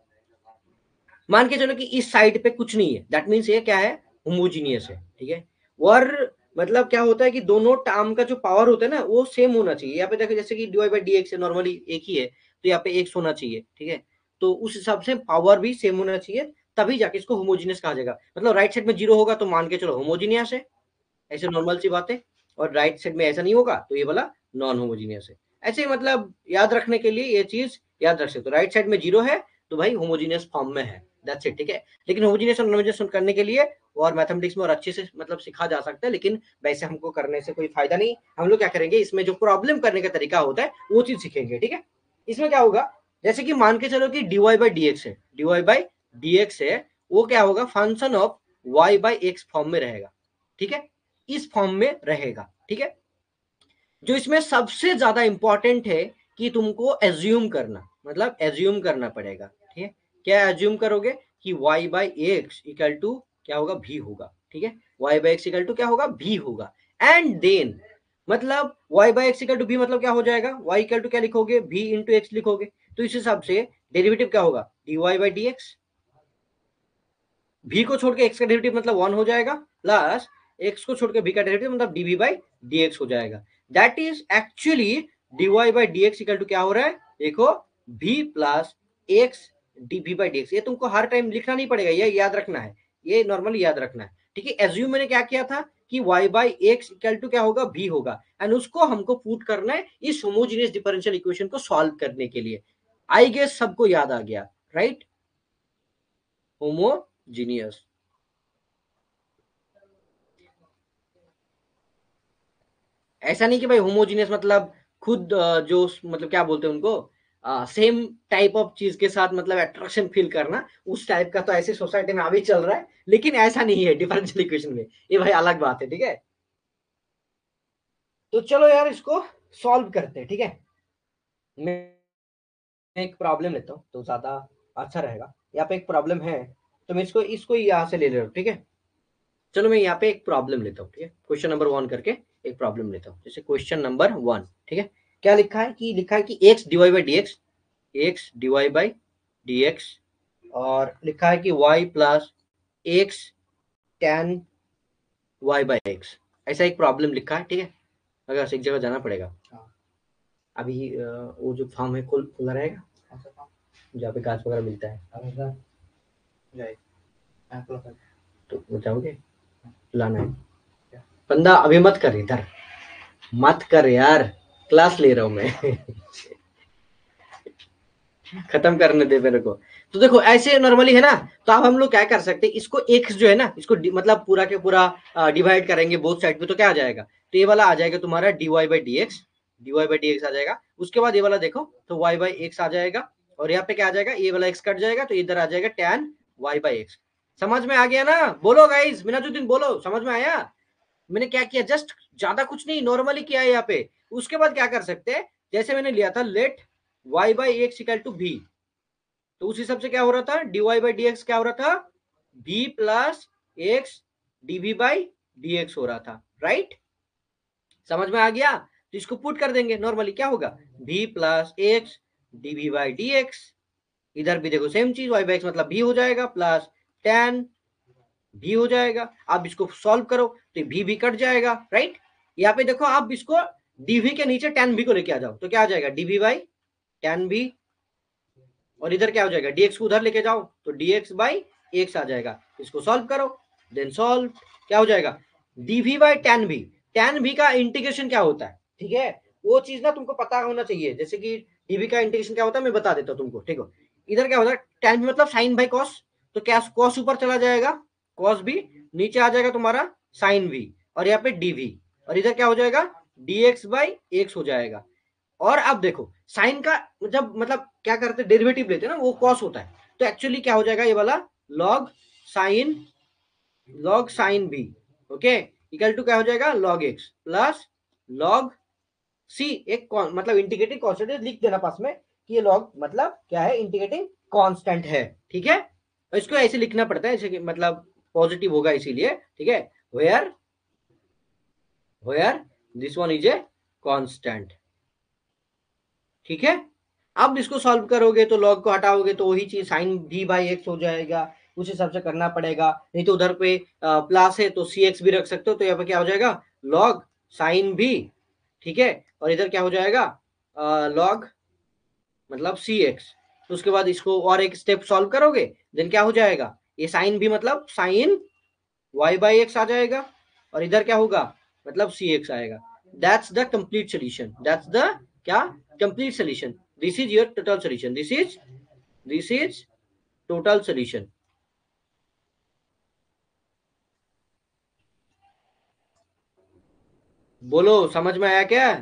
मान के चलो कि इस साइड पे कुछ नहीं है, दैट मीन्स ये क्या है, होमोजीनियस है, ठीक है। और मतलब क्या होता है कि दोनों टर्म का जो पावर होता है ना वो सेम होना चाहिए। यहाँ पे देखो जैसे कि d y by d x normally एक ही है, तो यहाँ पे एक्स होना चाहिए, ठीक है। तो उस हिसाब से पावर भी सेम होना चाहिए, तभी जाके इसको होमोजीनियस कहा जाएगा। मतलब राइट साइड में जीरो होगा तो मान के चलो होमोजीनियस है, ऐसे नॉर्मल सी बात है। और राइट साइड में ऐसा नहीं होगा तो ये वाला नॉन होमोजीनियस है। ऐसे मतलब याद रखने के लिए ये चीज याद रख सकते हो, राइट साइड में जीरो है तो भाई होमोजीनियस फॉर्म में है, दैट्स इट, ठीक है। लेकिन होमोजीनियस और नॉन होमोजीनियस करने के लिए और मैथमेटिक्स में और अच्छे से मतलब सिखा जा सकता है, लेकिन वैसे हमको करने से कोई फायदा नहीं। हम लोग क्या करेंगे, इसमें जो प्रॉब्लम करने का तरीका होता है वो चीज सीखेंगे, ठीक है। इसमें क्या होगा, जैसे कि मान के चलो कि dy बाई डी एक्स है, dy बाई डी एक्स है, वो क्या होगा, function of y by x form में रहेगा, ठीक है, इस फॉर्म में रहेगा, ठीक है। जो इसमें सबसे ज्यादा इंपॉर्टेंट है कि तुमको एज्यूम करना, मतलब एज्यूम करना पड़ेगा, ठीक है। क्या एज्यूम करोगे कि y by x equal to क्या होगा, भी होगा, ठीक है। y by x equal to क्या होगा, भी होगा। एंड देन मतलब y by x equal to भी मतलब क्या हो जाएगा, y इक्वल टू क्या लिखोगे, v इंटू एक्स लिखोगे। तो इस हिसाब से डेरिवेटिव क्या होगा, dy by d x, v को छोड़ के x का डेरिवेटिव मतलब वन हो जाएगा, प्लस x को छोड़ के v का डेरिवेटिव मतलब dv बाई dx हो जाएगा। That is actually dy by dx equal to क्या हो रहा है, देखो v plus x dv by dx। ये तुमको हर टाइम लिखना नहीं पड़ेगा, ये याद रखना है, ये नॉर्मली याद रखना है, ठीक है। एज्यूम मैंने क्या किया था कि y by x equal to क्या होगा, v होगा, एंड उसको हमको पुट करना है इस होमोजेनियस डिफरेंशियल इक्वेशन को सॉल्व करने के लिए। आई गेस सबको याद आ गया, राइट। होमोजीनियस, ऐसा नहीं कि भाई होमोजीनियस मतलब खुद जो मतलब क्या बोलते हैं उनको, सेम टाइप ऑफ चीज के साथ मतलब अट्रैक्शन फील करना, उस टाइप का तो ऐसे सोसाइटी में अभी चल रहा है, लेकिन ऐसा नहीं है डिफरेंशियल इक्वेशन में, ये भाई अलग बात है, ठीक है। तो चलो यार इसको सॉल्व करते हैं, ठीक है। मैं एक प्रॉब्लम लेता हूँ तो ज्यादा अच्छा रहेगा। यहाँ पे एक प्रॉब्लम है, तो मैं इसको इसको यहाँ से ले ले रहा हूँ, ठीक है। चलो मैं यहाँ पे एक प्रॉब्लम लेता हूँ, ठीक है, क्वेश्चन नंबर वन करके एक प्रॉब्लम लेता हूँ। जैसे क्वेश्चन नंबर वन, ठीक है, क्या लिखा है कि लिखा है कि x dy by d x, x dy by d x, और लिखा है कि y plus x tan y by x, ऐसा एक प्रॉब्लम लिखा है, ठीक है। अगर एक जगह जाना पड़ेगा, अभी वो जो फार्म है खुला रहेगा जहाँ पे घास वगैरह मिलता है, तो वो जाओगे लाना है। बंदा अभी मत कर, इधर मत कर यार, क्लास ले रहा हूं मैं। खत्म करने दे मेरे को। तो देखो ऐसे नॉर्मली है ना, तो अब हम लोग क्या कर सकते हैं, इसको एक्स जो है ना, इसको मतलब पूरा के पूरा डिवाइड करेंगे बोथ साइड पे, तो क्या आ जाएगा, तो ये वाला आ जाएगा तुम्हारा dy by d x, dy by d x आ जाएगा। उसके बाद ये वाला देखो तो वाई बाई एक्स आ जाएगा, और यहाँ पे क्या आ जाएगा, ये वाला एक्स कट जाएगा तो इधर आ जाएगा टैन वाई बाई एक्स। समझ में आ गया ना? बोलो गाइस, मिनाजुद्दीन बोलो, समझ में आया? मैंने क्या किया, जस्ट ज्यादा कुछ नहीं, नॉर्मली किया है यहाँ पे। उसके बाद क्या कर सकते हैं, जैसे मैंने लिया था let y by x equal to v, तो उस हिसाब से क्या हो रहा था, dy बाई डी क्या हो रहा था, v plus x dv by dx हो रहा था, राइट? समझ में आ गया? तो इसको पुट कर देंगे, नॉर्मली क्या होगा, v plus x dv by dx, इधर भी देखो सेम चीज, y बाई एक्स मतलब v हो जाएगा प्लस tan भी हो जाएगा। आप इसको सॉल्व करो तो भी कट जाएगा, राइट? यहाँ पे देखो, आप इसको डीवी के नीचे tan भी को लेके आ जाओ तो क्या आ जाएगा, डीवी बाई tan भी, और इधर क्या हो जाएगा, dx को उधर लेके जाओ तो dx बाई एक्स आ जाएगा। इसको सॉल्व करो, देन सॉल्व, क्या हो जाएगा, dv बाई tan भी का इंटीग्रेशन क्या होता है, ठीक है? वो चीज ना तुमको पता होना चाहिए, जैसे कि dv का इंटीग्रेशन क्या होता है मैं बता देता हूँ तुमको, ठीक है? इधर क्या होता है, tan भी मतलब साइन बाई कॉस, तो क्या कॉस ऊपर चला जाएगा, कॉस भी नीचे आ जाएगा तुम्हारा साइन भी, और यहाँ पे dv, और इधर क्या हो जाएगा, dx बाई एक्स हो जाएगा। और अब देखो साइन का जब मतलब क्या करते हैं, डेरिवेटिव लेते हैं ना, वो कॉस होता है, तो एक्चुअली क्या हो जाएगा ये वाला, log sine, log sine b, okay, equal to क्या हो जाएगा, log x plus log c, एक मतलब इंटीग्रेटिंग कांस्टेंट लिख देना पास में कि ये लॉग मतलब क्या है, इंटीग्रेटिंग कांस्टेंट है, ठीक है? और इसको ऐसे लिखना पड़ता है, ऐसे मतलब पॉजिटिव होगा इसीलिए, ठीक है, where where this one is a constant, ठीक है? अब इसको सॉल्व करोगे तो लॉग को हटाओगे तो वही चीज साइन भी बाई एक्स हो जाएगा, उस हिसाब से करना पड़ेगा, नहीं तो उधर पे प्लस है तो सी एक्स भी रख सकते हो, तो यहाँ पे क्या हो जाएगा, लॉग साइन भी, ठीक है, और इधर क्या हो जाएगा, लॉग मतलब सी एक्स, तो उसके बाद इसको और एक स्टेप सॉल्व करोगे, देन क्या हो जाएगा, ये साइन भी मतलब साइन वाई बाई एक्स आ जाएगा, और इधर क्या होगा, मतलब सी एक्स आएगा। That's the complete solution, that's the क्या, complete solution, this is your total solution, this is total solution. बोलो समझ में आया क्या?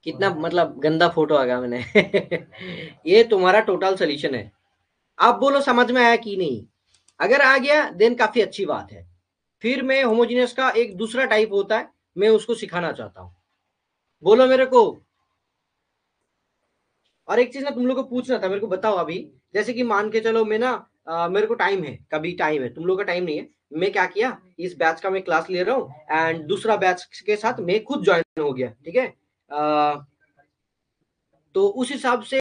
कितना मतलब गंदा फोटो आ गया मैंने ये तुम्हारा टोटल सोल्यूशन है। आप बोलो समझ में आया कि नहीं? अगर आ गया देन काफी अच्छी बात है। फिर मैं होमोजीनियस का एक दूसरा टाइप होता है, मैं उसको सिखाना चाहता हूँ, बोलो मेरे को। और एक चीज ना तुम लोग को पूछना था, मेरे को बताओ अभी, जैसे कि मान के चलो मैं ना मेरे को टाइम है, कभी टाइम है, तुम लोग का टाइम नहीं है, मैं क्या किया, इस बैच का मैं क्लास ले रहा हूँ एंड दूसरा बैच के साथ मैं खुद ज्वाइन हो गया, ठीक है? तो उस हिसाब से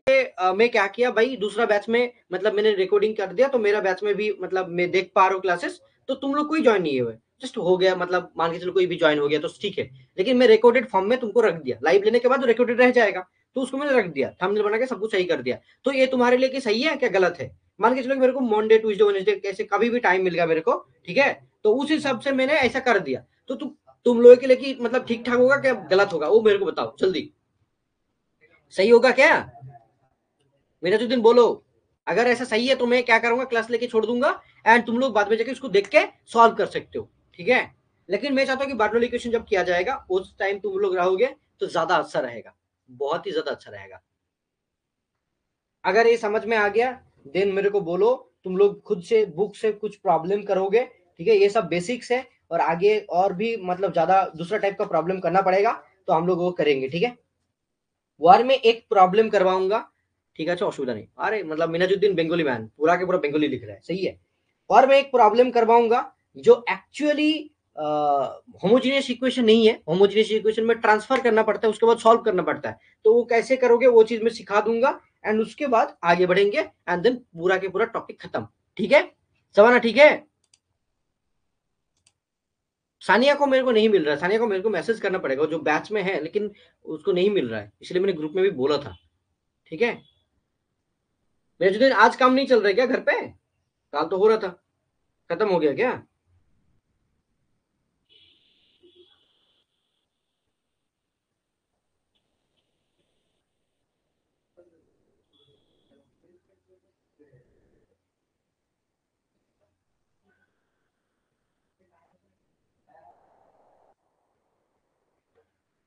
मैं क्या किया भाई, दूसरा बैच में मतलब मैंने रिकॉर्डिंग कर दिया, तो मेरा बैच में भी मतलब मैं देख पा रहा हूँ क्लासेस, तो तुम लोग कोई ज्वाइन नहीं हुए, जस्ट हो गया, मतलब मान के चलो कोई भी ज्वाइन हो गया तो ठीक है, लेकिन मैं रिकॉर्डेड फॉर्म में तुमको रख दिया, लाइव लेने के बाद रिकॉर्डेड रह जाएगा, तो उसको मैंने रख दिया, थंबनेल बना के सब कुछ सही कर दिया। तो ये तुम्हारे लिए कि सही है क्या गलत है? मान के चलो मेरे को मंडे ट्यूसडे वेडनेसडे कैसे कभी भी टाइम मिल गया मेरे को, ठीक है, तो उस हिसाब से मैंने ऐसा कर दिया, तो तुम लोगों के लिए कि मतलब ठीक ठाक होगा क्या गलत होगा, वो मेरे को बताओ जल्दी, सही होगा क्या? मेरा तो दिन बोलो। अगर ऐसा सही है तो मैं क्या करूंगा, क्लास लेके छोड़ दूंगा एंड तुम लोग बाद में जाके उसको देख के सॉल्व कर सकते हो, ठीक है? लेकिन मैं चाहता हूँ कि बार्नोली क्वेश्चन जब किया जाएगा उस टाइम तुम लोग रहोगे तो ज्यादा अच्छा रहेगा, बहुत ही ज्यादा अच्छा रहेगा। अगर ये समझ में आ गया देन मेरे को बोलो, तुम लोग खुद से बुक से कुछ प्रॉब्लम करोगे, ठीक है, ये सब बेसिक्स है, और आगे और भी मतलब ज्यादा दूसरा टाइप का प्रॉब्लम करना पड़ेगा तो हम लोग वो करेंगे, ठीक है? वार में एक प्रॉब्लम करवाऊंगा, ठीक है, अच्छा असुविधा नहीं, अरे मतलब मिनाजुद्दीन बंगाली मैन पूरा के पूरा बंगाली लिख रहा है, सही है। और मैं एक प्रॉब्लम करवाऊंगा जो एक्चुअली होमोजीनियस इक्वेशन नहीं है, होमोजीनियस इक्वेशन में ट्रांसफर करना पड़ता है, उसके बाद सॉल्व करना पड़ता है, तो वो कैसे करोगे वो चीज मैं सिखा दूंगा, एंड उसके बाद आगे बढ़ेंगे एंड देन पूरा के पूरा टॉपिक खत्म, ठीक है? सवाना ठीक है? सानिया को मेरे को नहीं मिल रहा है, सानिया को मेरे को मैसेज करना पड़ेगा, जो बैच में है लेकिन उसको नहीं मिल रहा है, इसलिए मैंने ग्रुप में भी बोला था, ठीक है? मेरे दिन आज काम नहीं चल रहा है क्या घर पे? काल तो हो रहा था, खत्म हो गया क्या?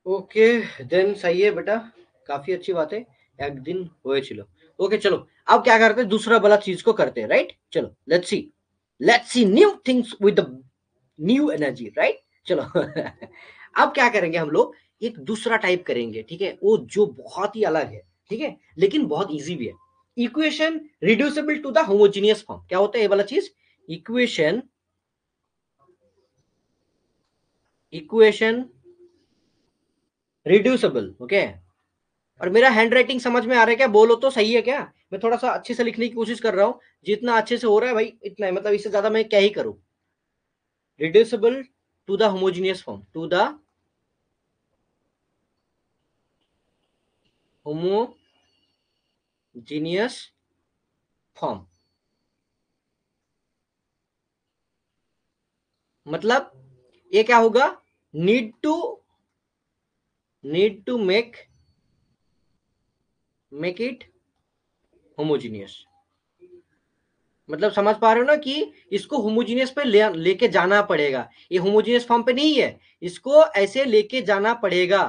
ओके, देन सही है बेटा, काफी अच्छी बात है, एक दिन হয়েছিল। ओके चलो अब क्या करते हैं, दूसरा वाला चीज को करते हैं, राइट। चलो let's see new things with new energy, right. चलो अब क्या करेंगे हम लोग, एक दूसरा टाइप करेंगे, ठीक है, वो जो बहुत ही अलग है, ठीक है, लेकिन बहुत इजी भी है। Equation reducible to the homogeneous form, क्या होता है ये वाला चीज, इक्वेशन इक्वेशन रिड्यूसिबल, ओके। और मेरा हैंड राइटिंग समझ में आ रहा है क्या, बोलो तो सही है क्या, मैं थोड़ा सा अच्छे से लिखने की कोशिश कर रहा हूँ, जितना अच्छे से हो रहा है भाई इतना है, मतलब इससे ज्यादा मैं क्या ही करूँ। Reducible to the homogeneous form, to the homogeneous form, मतलब ये क्या होगा, need to need to make it homogeneous. मतलब समझ पा रहे हो ना कि इसको होमोजीनियस पे लेके जाना पड़ेगा, ये होमोजीनियस फॉर्म पे नहीं है, इसको ऐसे लेके जाना पड़ेगा,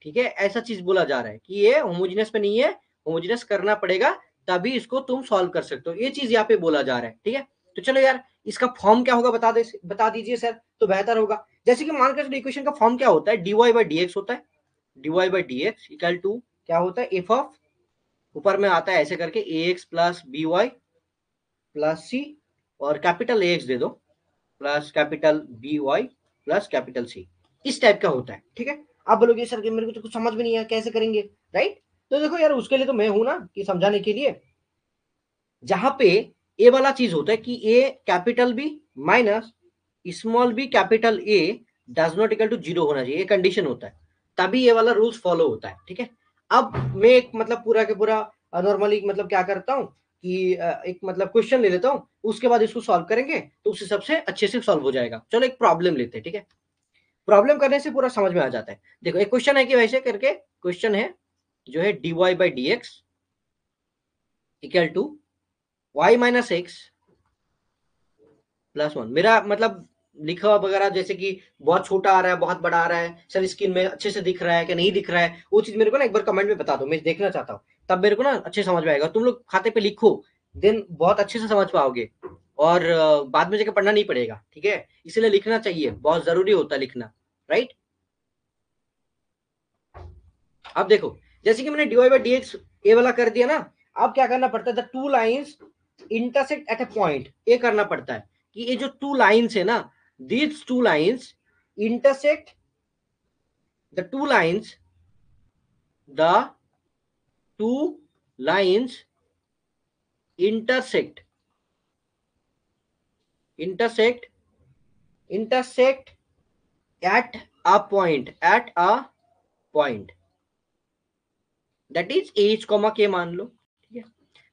ठीक है, ऐसा चीज बोला जा रहा है कि ये होमोजीनियस पे नहीं है, होमोजीनियस करना पड़ेगा, तभी इसको तुम सॉल्व कर सकते हो, ये चीज यहाँ पे बोला जा रहा है, ठीक है। तो चलो यार इसका फॉर्म क्या होगा बता दीजिए सर, तो बेहतर होगा। जैसे कि मान कर चलो इक्वेशन का फॉर्म क्या होता है, डीवाई बाई डी एक्स होता है, d y by d x equal to क्या होता है, एफ ऑफ, ऊपर में आता है ऐसे करके a x plus b y plus c, और कैपिटल ए एक्स दे दो plus capital b y plus capital c, इस टाइप का होता है, ठीक है। आप बोलोगे सर कि मेरे को तो कुछ समझ में नहीं है कैसे करेंगे, राइट। तो देखो यार उसके लिए तो मैं हूं ना कि समझाने के लिए। जहां पे ए वाला चीज होता है कि a capital b minus small b capital a does not equal to zero होना चाहिए, ये कंडीशन होता है, तभी ये वाला रूल्स फॉलो होता है, ठीक है। अब मैं एक मतलब पूरा के पूरा नॉर्मली मतलब क्या करता हूँ कि एक मतलब क्वेश्चन ले लेता हूँ, उसके बाद इसको सॉल्व करेंगे तो उस हिसाब से अच्छे से सॉल्व हो जाएगा। चलो एक प्रॉब्लम लेते हैं, ठीक है, प्रॉब्लम करने से पूरा समझ में आ जाता है। देखो एक क्वेश्चन है कि वैसे करके क्वेश्चन है जो है d y by d x equal to y minus x plus one, मेरा मतलब लिखा हुआ वगैरह जैसे कि बहुत छोटा आ रहा है बहुत बड़ा आ रहा है सर, स्क्रीन में अच्छे से दिख रहा है कि नहीं दिख रहा है, वो चीज मेरे को ना एक बार कमेंट में बता दो, मैं देखना चाहता हूँ, तब मेरे को ना अच्छे समझ में आएगा। तुम लोग खाते पे लिखो, देन बहुत अच्छे से समझ पाओगे, और बाद में जाकर पढ़ना नहीं पड़ेगा, ठीक है, इसलिए लिखना चाहिए, बहुत जरूरी होता है लिखना, राइट। अब देखो जैसे कि मैंने dy बाई डी एक्स ए वाला कर दिया ना, अब क्या करना पड़ता है, the two lines intersect at A point, ये करना पड़ता है कि ये जो टू लाइन्स है ना, these two lines intersect, the two lines the two lines intersect intersect intersect at a point that is H comma के मान लो, ठीक है।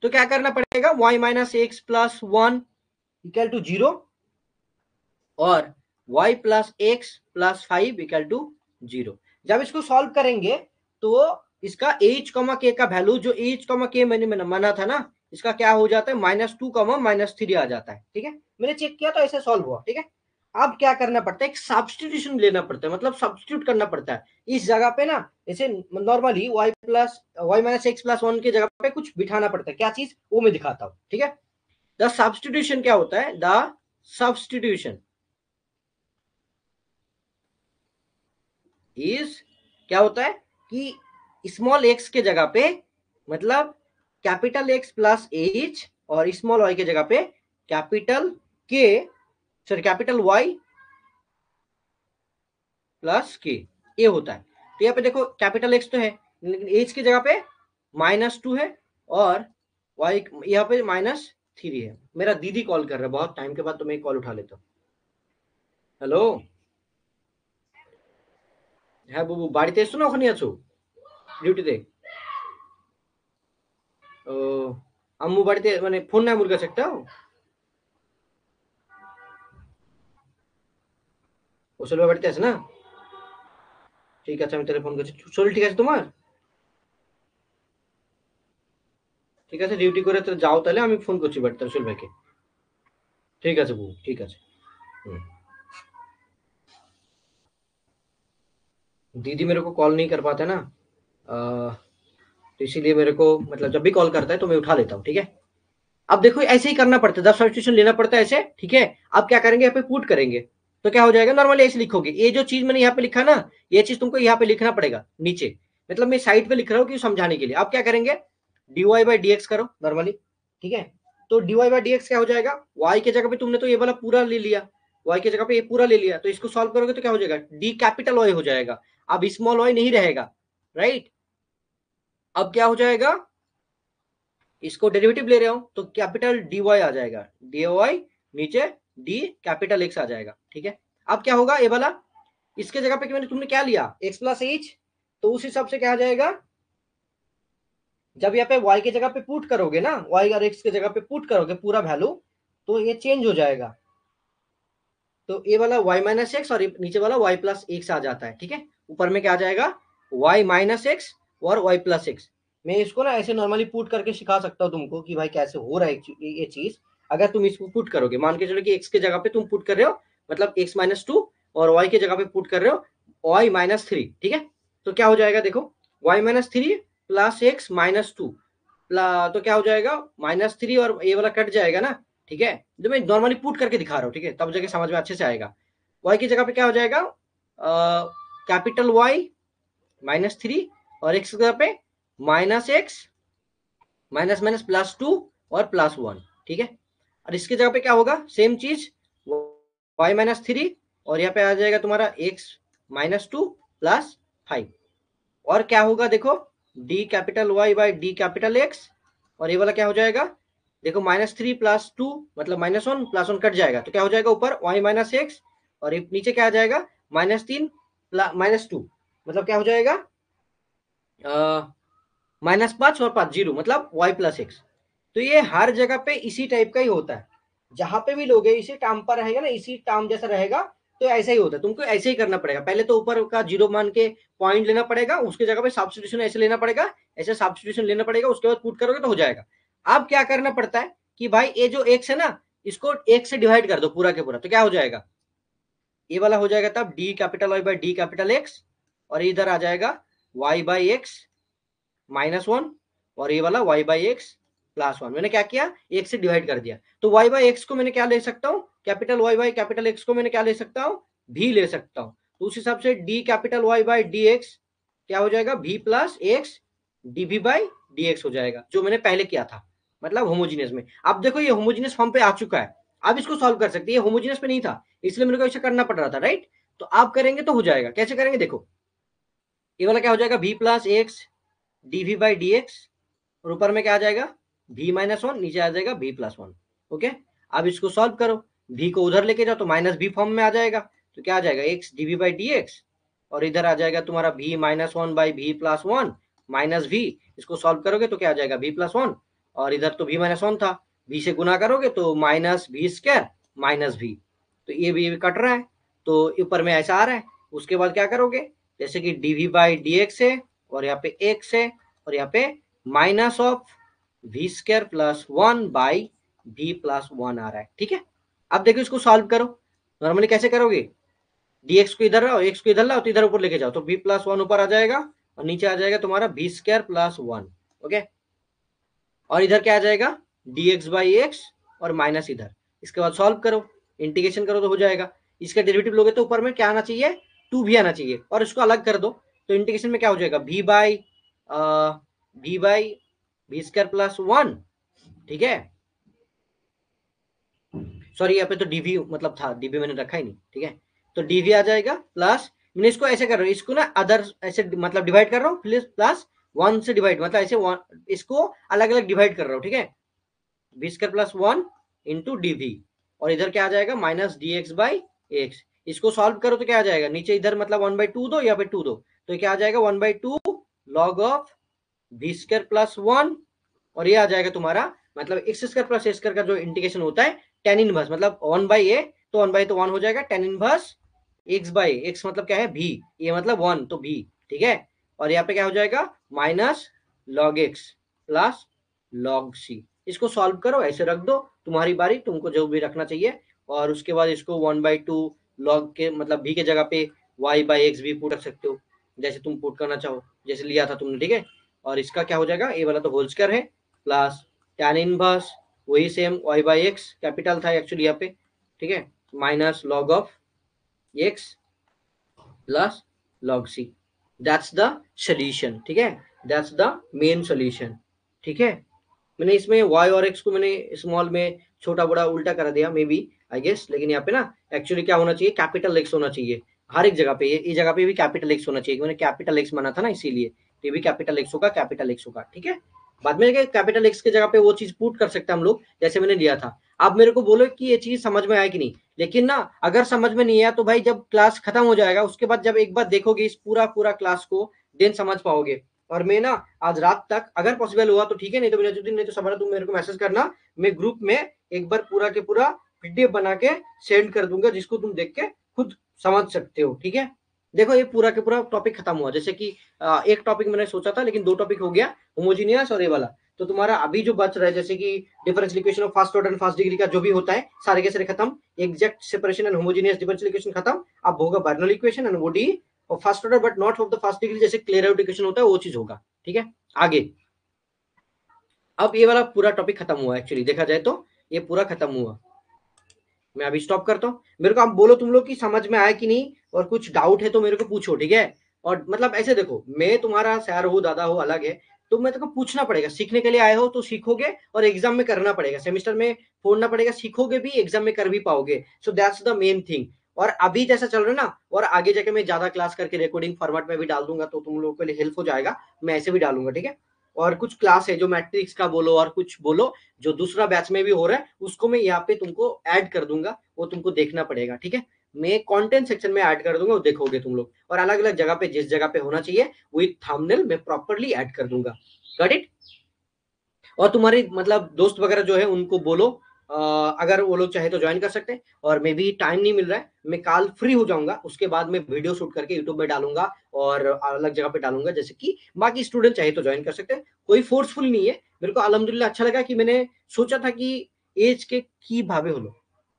तो क्या करना पड़ेगा, y minus x plus one equal to zero, और y plus x plus five equal to zero. जब इसको सॉल्व करेंगे तो इसका एच कॉमा के का वैल्यू, जो एच कॉमा के मैंने माना था ना, इसका क्या हो जाता है, minus two comma minus three आ जाता है, ठीक है। मैंने चेक किया तो ऐसे सॉल्व हुआ, ठीक है। अब क्या करना पड़ता है, एक सब्सटीट्यूशन लेना पड़ता है, मतलब सब्सटीट्यूट करना पड़ता है इस जगह पे ना, जैसे normally y minus x plus one की जगह पे कुछ बिठाना पड़ता है, क्या चीज वो मैं दिखाता हूँ, ठीक है। द सब्सटीट्यूशन क्या होता है, द सब्सटीट्यूशन इज क्या होता है कि स्मॉल एक्स के जगह पे, मतलब कैपिटल एक्स प्लस एच, और स्मॉल वाई के जगह पे कैपिटल के, सॉरी कैपिटल वाई प्लस के, ये होता है। तो यहाँ पे देखो कैपिटल एक्स तो है, लेकिन एच की जगह पे माइनस टू है, और वाई यहाँ पे माइनस थ्री है। मेरा दीदी कॉल कर रहा है बहुत टाइम के बाद, तो मैं कॉल उठा लेता हूँ। हेलो, হ্যাঁ বুবু বাড়িতে এসছো না ওখানে আছো ডিউটিতে? ও, আম্মু বাড়িতে মানে ফোন নাই আমার কাছে একটা, ওসলবা বাড়িতে আছে না? ঠিক আছে আমি তাহলে ফোন করছি। শরীর ঠিক আছে তোমার? ঠিক আছে ডিউটি করে তো যাও, তাহলে আমি ফোন করছি বাড়িতে রসুল ভাইকে। ঠিক আছে বুবু, ঠিক আছে। হুম। दीदी मेरे को कॉल नहीं कर पाते ना, तो इसीलिए मेरे को मतलब जब भी कॉल करता है तो मैं उठा लेता हूँ, ठीक है। अब देखो ऐसे ही करना पड़ता है, 10 सब्स्टिट्यूशन लेना पड़ता है ऐसे, ठीक है। अब क्या करेंगे, यहाँ पे पुट करेंगे तो क्या हो जाएगा, नॉर्मली ऐसे लिखोगे, ये जो चीज मैंने यहाँ पे लिखा ना, ये चीज तुमको यहाँ पे लिखना पड़ेगा नीचे, मतलब मैं साइड पे लिख रहा हूँ कि समझाने के लिए। अब क्या करेंगे, dy बाई डी करो नॉर्मली, ठीक है। तो dy बाई डी क्या हो जाएगा, y के जगह पे तुमने तो ये वाला पूरा ले लिया, y की जगह पे ये पूरा ले लिया, तो इसको सॉल्व करोगे तो क्या हो जाएगा, d कैपिटल y हो जाएगा, अब स्मॉल y नहीं रहेगा, राइट। अब क्या हो जाएगा, इसको डेरिवेटिव ले रहे हो तो कैपिटल डी वाई आ जाएगा, डी वाई नीचे डी कैपिटल एक्स आ जाएगा, ठीक है। अब क्या होगा, ये वाला इसके जगह पे मैंने तुमने क्या लिया, एक्स प्लस एच, तो उस हिसाब से क्या आ जाएगा, जब यहाँ पे y की जगह पे पुट करोगे ना, y और x की जगह पे पुट करोगे पूरा वैल्यू, तो ये चेंज हो जाएगा, तो ये वाला y माइनस एक्स और नीचे वाला y प्लस एक्स आ जाता है, ठीक है। ऊपर में क्या आ जाएगा, y माइनस एक्स और y प्लस एक्स। मैं इसको ना ऐसे नॉर्मली पुट करके सिखा सकता हूँ तुमको कि भाई कैसे हो रहा है ये चीज। अगर तुम इसको पुट करोगे, मान के चलो कि x के जगह पे तुम पुट कर रहे हो, मतलब x माइनस टू, और y के जगह पे पुट कर रहे हो y माइनस थ्री, ठीक है। तो क्या हो जाएगा देखो, y minus three plus x minus two, तो क्या हो जाएगा, माइनस थ्री और ये वाला कट जाएगा ना, ठीक है। जो मैं नॉर्मली पुट करके दिखा रहा हूँ, ठीक है, तब जाके समझ में अच्छे से आएगा। y की जगह पे क्या हो जाएगा, कैपिटल y माइनस थ्री, और x की जगह पे minus x minus minus plus two और प्लस वन, ठीक है। और इसकी जगह पे क्या होगा, सेम चीज, y माइनस थ्री, और यहाँ पे आ जाएगा तुम्हारा x minus two plus five, और क्या होगा देखो, d capital y by d capital x, और ये वाला क्या हो जाएगा, देखो माइनस थ्री प्लस टू मतलब minus one, plus one cut जाएगा, तो क्या हो जाएगा ऊपर y माइनस एक्स, और नीचे क्या आ जाएगा, माइनस तीन माइनस टू, मतलब क्या हो जाएगा, माइनस पांच और पांच जीरो, मतलब y प्लस एक्स। तो ये हर जगह पे इसी टाइप का ही होता है, जहां पे भी लोगे इसी टर्म पर रहेगा ना, इसी टर्म जैसा रहेगा, तो ऐसा ही होता है। तुमको ऐसे ही करना पड़ेगा, पहले तो ऊपर का जीरो मान के पॉइंट लेना पड़ेगा, उसके जगह पे सब्स्टिट्यूशन ऐसे लेना पड़ेगा, ऐसे सब्स्टिट्यूशन लेना पड़ेगा, उसके बाद पुट करोगे तो हो जाएगा। अब क्या करना पड़ता है कि भाई ये जो एक्स है ना, इसको एक से डिवाइड कर दो पूरा के पूरा, तो क्या हो जाएगा, ये वाला हो जाएगा तब d capital y by d capital x, और इधर आ जाएगा y by x minus one, और ये वाला y by x plus one. मैंने क्या किया, एक से डिवाइड कर दिया, तो y बाई एक्स को मैंने क्या ले सकता हूँ, capital y by capital x को मैंने क्या ले सकता हूँ, भी ले सकता हूँ। तो उस हिसाब से d capital y by d x क्या हो जाएगा, v plus x d v by d x हो जाएगा, जो मैंने पहले किया था, मतलब होमोजीनियस में। अब देखो ये होमोजीनियस फॉर्म पे आ चुका है, अब इसको सॉल्व कर सकते हैं, ये होमोजीनियस पे नहीं था, इसलिए मेरे को ऐसा करना पड़ रहा था, राइट। तो आप करेंगे तो हो जाएगा, कैसे करेंगे देखो, ये वाला क्या हो जाएगा, v plus x d v by d x, और ऊपर में क्या आ जाएगा, v माइनस वन, नीचे आ जाएगा v प्लस वन, ओके। अब इसको सॉल्व करो, v को उधर लेके जाओ तो माइनस v फॉर्म में आ जाएगा, तो क्या आ जाएगा, x d v by d x, और इधर आ जाएगा तुम्हारा v minus one by v plus one माइनस v, इसको सॉल्व करोगे तो क्या आ जाएगा, v प्लस वन, और इधर तो v माइनस वन था, v से गुना करोगे तो minus v square minus v, तो ये भी कट रहा है, तो ऊपर में ऐसा आ रहा है। उसके बाद क्या करोगे, जैसे कि d v by d x है, और यहाँ पे x है, और यहाँ पे minus of v square plus one by v plus one आ रहा है, ठीक है। अब देखो इसको सॉल्व करो, नॉर्मली कैसे करोगे, dx को इधर लाओ, x को इधर लाओ, तो इधर ऊपर लेके जाओ, तो v प्लस वन ऊपर आ जाएगा, और नीचे आ जाएगा तुम्हारा v square plus one, okay. और इधर क्या आ जाएगा, dx बाई एक्स, और माइनस इधर, इसके बाद सॉल्व करो, इंटीग्रेशन करो तो हो जाएगा। इसका डेरिवेटिव लोगे तो ऊपर में क्या आना चाहिए, टू भी आना चाहिए, और इसको अलग कर दो, तो इंटीग्रेशन में क्या हो जाएगा, v by v square plus one, ठीक है। सॉरी यहाँ पे तो डीवी मतलब था, डीवी मैंने रखा ही नहीं, ठीक है। तो डीवी आ जाएगा प्लस, मैंने इसको ऐसे कर रहा हूँ, इसको ना अदर ऐसे मतलब डिवाइड कर रहा हूँ, प्लस प्लस वन से डिवाइड, मतलब ऐसे वन, इसको अलग अलग डिवाइड कर रहा हूँ, ठीक है। V square plus one into d v, और इधर क्या आ जाएगा, minus d x by x. इसको सॉल्व करो तो क्या आ जाएगा, नीचे इधर मतलब वन बाई टू दो, यहाँ पे टू दो, तो क्या आ जाएगा, one by two log of v square plus one, और ये आ जाएगा तुम्हारा मतलब x square plus a square का जो इंटीग्रेशन होता है, टेन इनवर्स मतलब वन बाई ए, तो वन बाई तो वन हो जाएगा, tan inverse x by x मतलब क्या है, भी, ये मतलब वन तो भी, ठीक है। और यहाँ पे क्या हो जाएगा, minus log x plus log C. इसको सॉल्व करो, ऐसे रख दो, तुम्हारी बारी, तुमको जो भी रखना चाहिए। और उसके बाद इसको वन बाई टू लॉग के मतलब भी के जगह पे वाई बाई एक्स भी पुट रख सकते हो, जैसे तुम पुट करना चाहो, जैसे लिया था तुमने, ठीक है। और इसका क्या हो जाएगा, ए वाला तो होल स्क्वायर है, प्लस tan इनवर्स वही same y by x capital था एक्चुअली यहाँ पे, ठीक है, minus log of x plus log c, that's the solution, ठीक है, दैट्स द मेन सोल्यूशन, ठीक है। मैंने इसमें y और x को मैंने स्मॉल में छोटा बड़ा उल्टा कर दिया मे बी आई गेस, लेकिन यहाँ पे ना एक्चुअली क्या होना चाहिए, कैपिटल एक्स होना चाहिए हर एक जगह पे, ये जगह पे भी कैपिटल एक्स होना चाहिए, मैंने कैपिटल एक्स माना था ना इसीलिए, तो ये भी कैपिटल एक्स होगा, कैपिटल एक्स होगा, ठीक है। बाद में कैपिटल एक्स की जगह पे वो चीज पुट कर सकते हैं हम लोग जैसे मैंने लिया था। आप मेरे को बोलो कि ये चीज समझ में आया कि नहीं, लेकिन ना अगर समझ में नहीं आया तो भाई जब क्लास खत्म हो जाएगा उसके बाद जब एक बार देखोगे इस पूरा पूरा क्लास को देन समझ पाओगे। और मैं ना आज रात तक अगर पॉसिबल हुआ तो ठीक है, नहीं तो नजुद्दीन, नहीं तो सबारा तुम मेरे को मैसेज करना, मैं ग्रुप में एक बार पूरा के पूरा पीडीएफ बना के सेंड कर दूंगा जिसको तुम देख के खुद समझ सकते हो, ठीक है। देखो ये पूरा के पूरा टॉपिक खत्म हुआ, जैसे कि एक टॉपिक मैंने सोचा था लेकिन दो टॉपिक हो गया, होमोजीनियस और ये वाला। तो तुम्हारा अभी जो बच रहा है जैसे कि differential equation of first order and first degree का जो भी होता है सारे के सारे खत्म, exact separation and homogeneous differential equation खत्म, अब होगा बर्नौली इक्वेशन एंड ओडी और first order but not of the first degree, जैसे क्लियर आउट इक्वेशन होता है वो चीज होगा, ठीक है। आगे अब ये वाला पूरा टॉपिक खत्म हुआ, एक्चुअली देखा जाए तो ये पूरा खत्म हुआ। मैं अभी स्टॉप करता हूँ, मेरे को आप बोलो तुम लोग की समझ में आया कि नहीं, और कुछ डाउट है तो मेरे को पूछो, ठीक है। और मतलब ऐसे देखो मैं तुम्हारा सर हो दादा हो अलग है, तो मैं तुमको पूछना पड़ेगा, सीखने के लिए आए हो तो सीखोगे और एग्जाम में करना पड़ेगा, सेमेस्टर में फोड़ना पड़ेगा, सीखोगे भी एग्जाम में कर भी पाओगे, so that's the main thing. और अभी जैसा चल रहा है ना, और आगे जाके मैं ज्यादा क्लास करके रिकॉर्डिंग फॉर्मेट में भी डाल दूंगा तो तुम लोगों के लिए हेल्प हो जाएगा, मैं ऐसे भी डालूंगा, ठीक है। और कुछ क्लास है जो मैट्रिक्स का बोलो और कुछ बोलो जो दूसरा बैच में भी हो रहा है उसको मैं यहाँ पे तुमको ऐड कर दूंगा, वो तुमको देखना पड़ेगा, ठीक है। मैं कंटेंट सेक्शन में ऐड कर दूंगा, वो देखोगे तुम लोग, और अलग अलग जगह पे जिस जगह पे होना चाहिए विद थंबनेल मैं प्रॉपर्ली ऐड कर दूंगा, गॉट इट। और तुम्हारे मतलब दोस्त वगैरह जो है उनको बोलो अगर वो लोग चाहे तो ज्वाइन कर सकते हैं, और मे भी टाइम नहीं मिल रहा है, मैं कल फ्री हो जाऊंगा उसके बाद मैं वीडियो शूट करके यूट्यूब में डालूंगा और अलग जगह पे डालूंगा, जैसे कि बाकी स्टूडेंट चाहे तो ज्वाइन कर सकते हैं, कोई फोर्सफुल नहीं है। मेरे को अल्हम्दुलिल्लाह अच्छा लगा कि मैंने सोचा था कि एज के की भावे होलो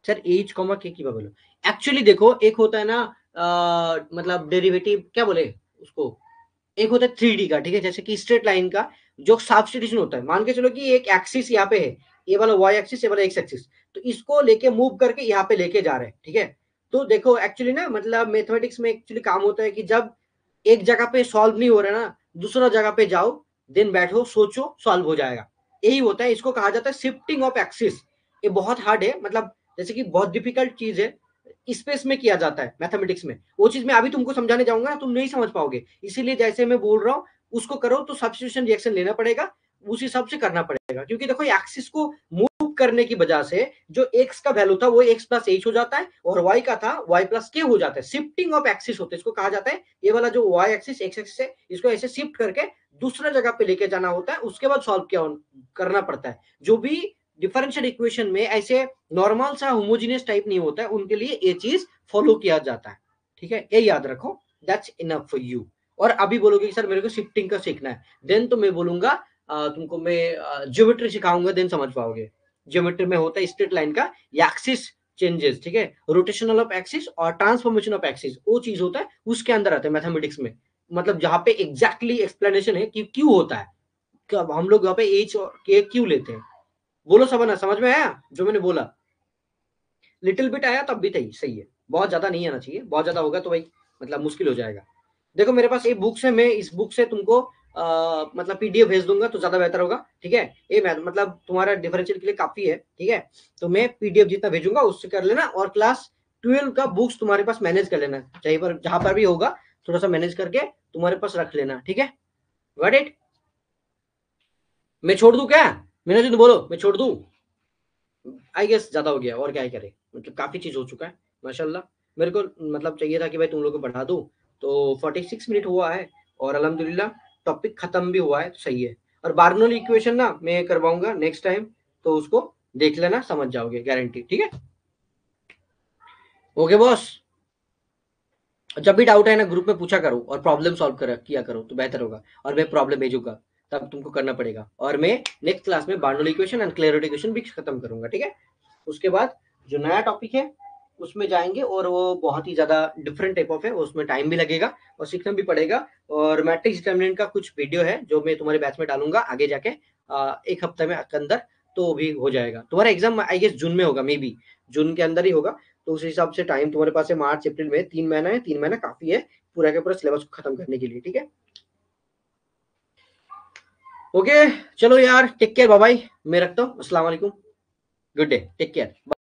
सर, एज कॉमा के की भावे होलो। एक्चुअली देखो एक होता है ना मतलब डेरिवेटिव क्या बोले उसको, एक होता है 3D का, ठीक है, जैसे कि स्ट्रेट लाइन का जो सब्स्टिट्यूशन होता है, मान के चलो कि एक एक्सिस यहाँ पे है, ये वाला वाई एक्सिस, ये वाला एक्स एक्सिस, तो इसको लेके मूव करके यहाँ पे लेके जा रहे हैं, ठीक है। तो देखो एक्चुअली ना मतलब मैथमेटिक्स में एक्चुअली काम होता है कि जब एक जगह पे सॉल्व नहीं हो रहा ना, दूसरा जगह पे जाओ, दिन बैठो सोचो सॉल्व हो जाएगा, यही होता है, इसको कहा जाता है शिफ्टिंग ऑफ एक्सिस। ये बहुत हार्ड है, मतलब जैसे कि बहुत डिफिकल्ट चीज है, स्पेस में किया जाता है मैथमेटिक्स में, वो चीज मैं अभी तुमको समझाने जाऊंगा तुम नहीं समझ पाओगे, इसीलिए जैसे मैं बोल रहा हूँ उसको करो, तो सब्स्टिट्यूशन रिएक्शन लेना पड़ेगा, उस हिसाब से करना पड़ेगा, क्योंकि देखो एक्सिस को मूव करने की वजह से जो एक्स का वैल्यू था वो एक्स प्लस एच हो जाता है, और वाई का था वाई प्लस के हो जाता है, शिफ्टिंग ऑफ एक्सिस होता है, इसको कहा जाता है, ये वाला जो वाई एक्सिस एक्स एक्सिस है इसको ऐसे शिफ्ट करके दूसरा जगह पे लेके जाना होता है, उसके बाद सॉल्व क्या करना पड़ता है। जो भी डिफरेंशियल इक्वेशन में ऐसे नॉर्मल सा होमोजीनियस टाइप नहीं होता है उनके लिए ये चीज फॉलो किया जाता है, ठीक है, ये याद रखो, दैट्स इनफ फॉर यू। और अभी बोलोगे कि सर मेरे को शिफ्टिंग का सीखना है, देन तो मैं बोलूंगा तुमको मैं ज्योमेट्री सिखाऊंगा, देन समझ पाओगे। ज्योमेट्री में होता है स्ट्रेट लाइन का एक्सिस चेंजेस, ठीक है, रोटेशनल ऑफ एक्सिस और ट्रांसफॉर्मेशन ऑफ एक्सिस, वो चीज होता है उसके अंदर आता है मैथमेटिक्स में, मतलब जहां पे एग्जैक्टली एक्सप्लेनेशन है कि क्यों होता है, कब हम लोग यहाँ पे एच और के क्यों लेते हैं। बोलो सबना, समझ में आया जो मैंने बोला, लिटिल बिट आया तब भी सही है, बहुत ज्यादा नहीं आना चाहिए, बहुत ज्यादा होगा तो भाई मतलब मुश्किल हो जाएगा। देखो मेरे पास एक बुक्स है, मैं इस बुक से तुमको मतलब पीडीएफ भेज दूंगा तो ज्यादा बेहतर होगा, ठीक है, ये मतलब तुम्हारा डिफरेंशियल के लिए काफी है, ठीक है। तो मैं पीडीएफ जितना भेजूंगा उससे कर लेना, और क्लास 12 का बुक्स तुम्हारे पास मैनेज कर लेना, चाहे पर जहां पर भी होगा थोड़ा सा मैनेज करके तुम्हारे पास रख लेना, ठीक है, गॉट इट। मैं छोड़ दूं क्या, मैंने जो बोलो मैं छोड़ दूं, आई गेस ज्यादा हो गया, और क्या ही करे, मतलब काफी चीज हो चुका है माशाल्लाह। मेरे को मतलब चाहिए था कि भाई तुम लोग को बढ़ा दूं, तो 46 मिनट हुआ है, और अल्हम्दुलिल्लाह टॉपिक खत्म भी हुआ है, तो सही है। और बार्नौली इक्वेशन ना मैं करवाऊंगा नेक्स्ट टाइम, तो उसको देख लेना, समझ जाओगे गारंटी, ठीक है। ओके बॉस, जब भी डाउट है ना ग्रुप में पूछा करो और प्रॉब्लम सॉल्व किया करो तो बेहतर होगा, और मैं प्रॉब्लम भेजूंगा तब तुमको करना पड़ेगा, और मैं नेक्स्ट क्लास में बार्नौली इक्वेशन एंड क्लेयरेट इक्वेशन भी खत्म करूंगा, ठीक है। उसके बाद जो नया टॉपिक है उसमें जाएंगे और वो बहुत ही ज्यादा डिफरेंट टाइप ऑफ है, उसमें टाइम भी लगेगा और सीखना भी पड़ेगा। और मैट्रिक्स डिटर्मिनेंट का कुछ वीडियो है जो मैं तुम्हारे बैच में डालूंगा आगे जाके, एक हफ्ते में के अंदर, तो भी हो जाएगा। तुम्हारा एग्जाम आई गेस जून में होगा, मे बी जून के अंदर ही होगा। तो उस हिसाब से टाइम तुम्हारे पास है, मार्च अप्रैल में 3 महीना है, 3 महीना काफी है पूरा का पूरा सिलेबस को खत्म करने के लिए, ठीक है। ओके, चलो यार, टेक केयर, बाय बाय, मैं रखता हूँ, अस्सलाम वालेकुम, गुड डे, टेक केयर।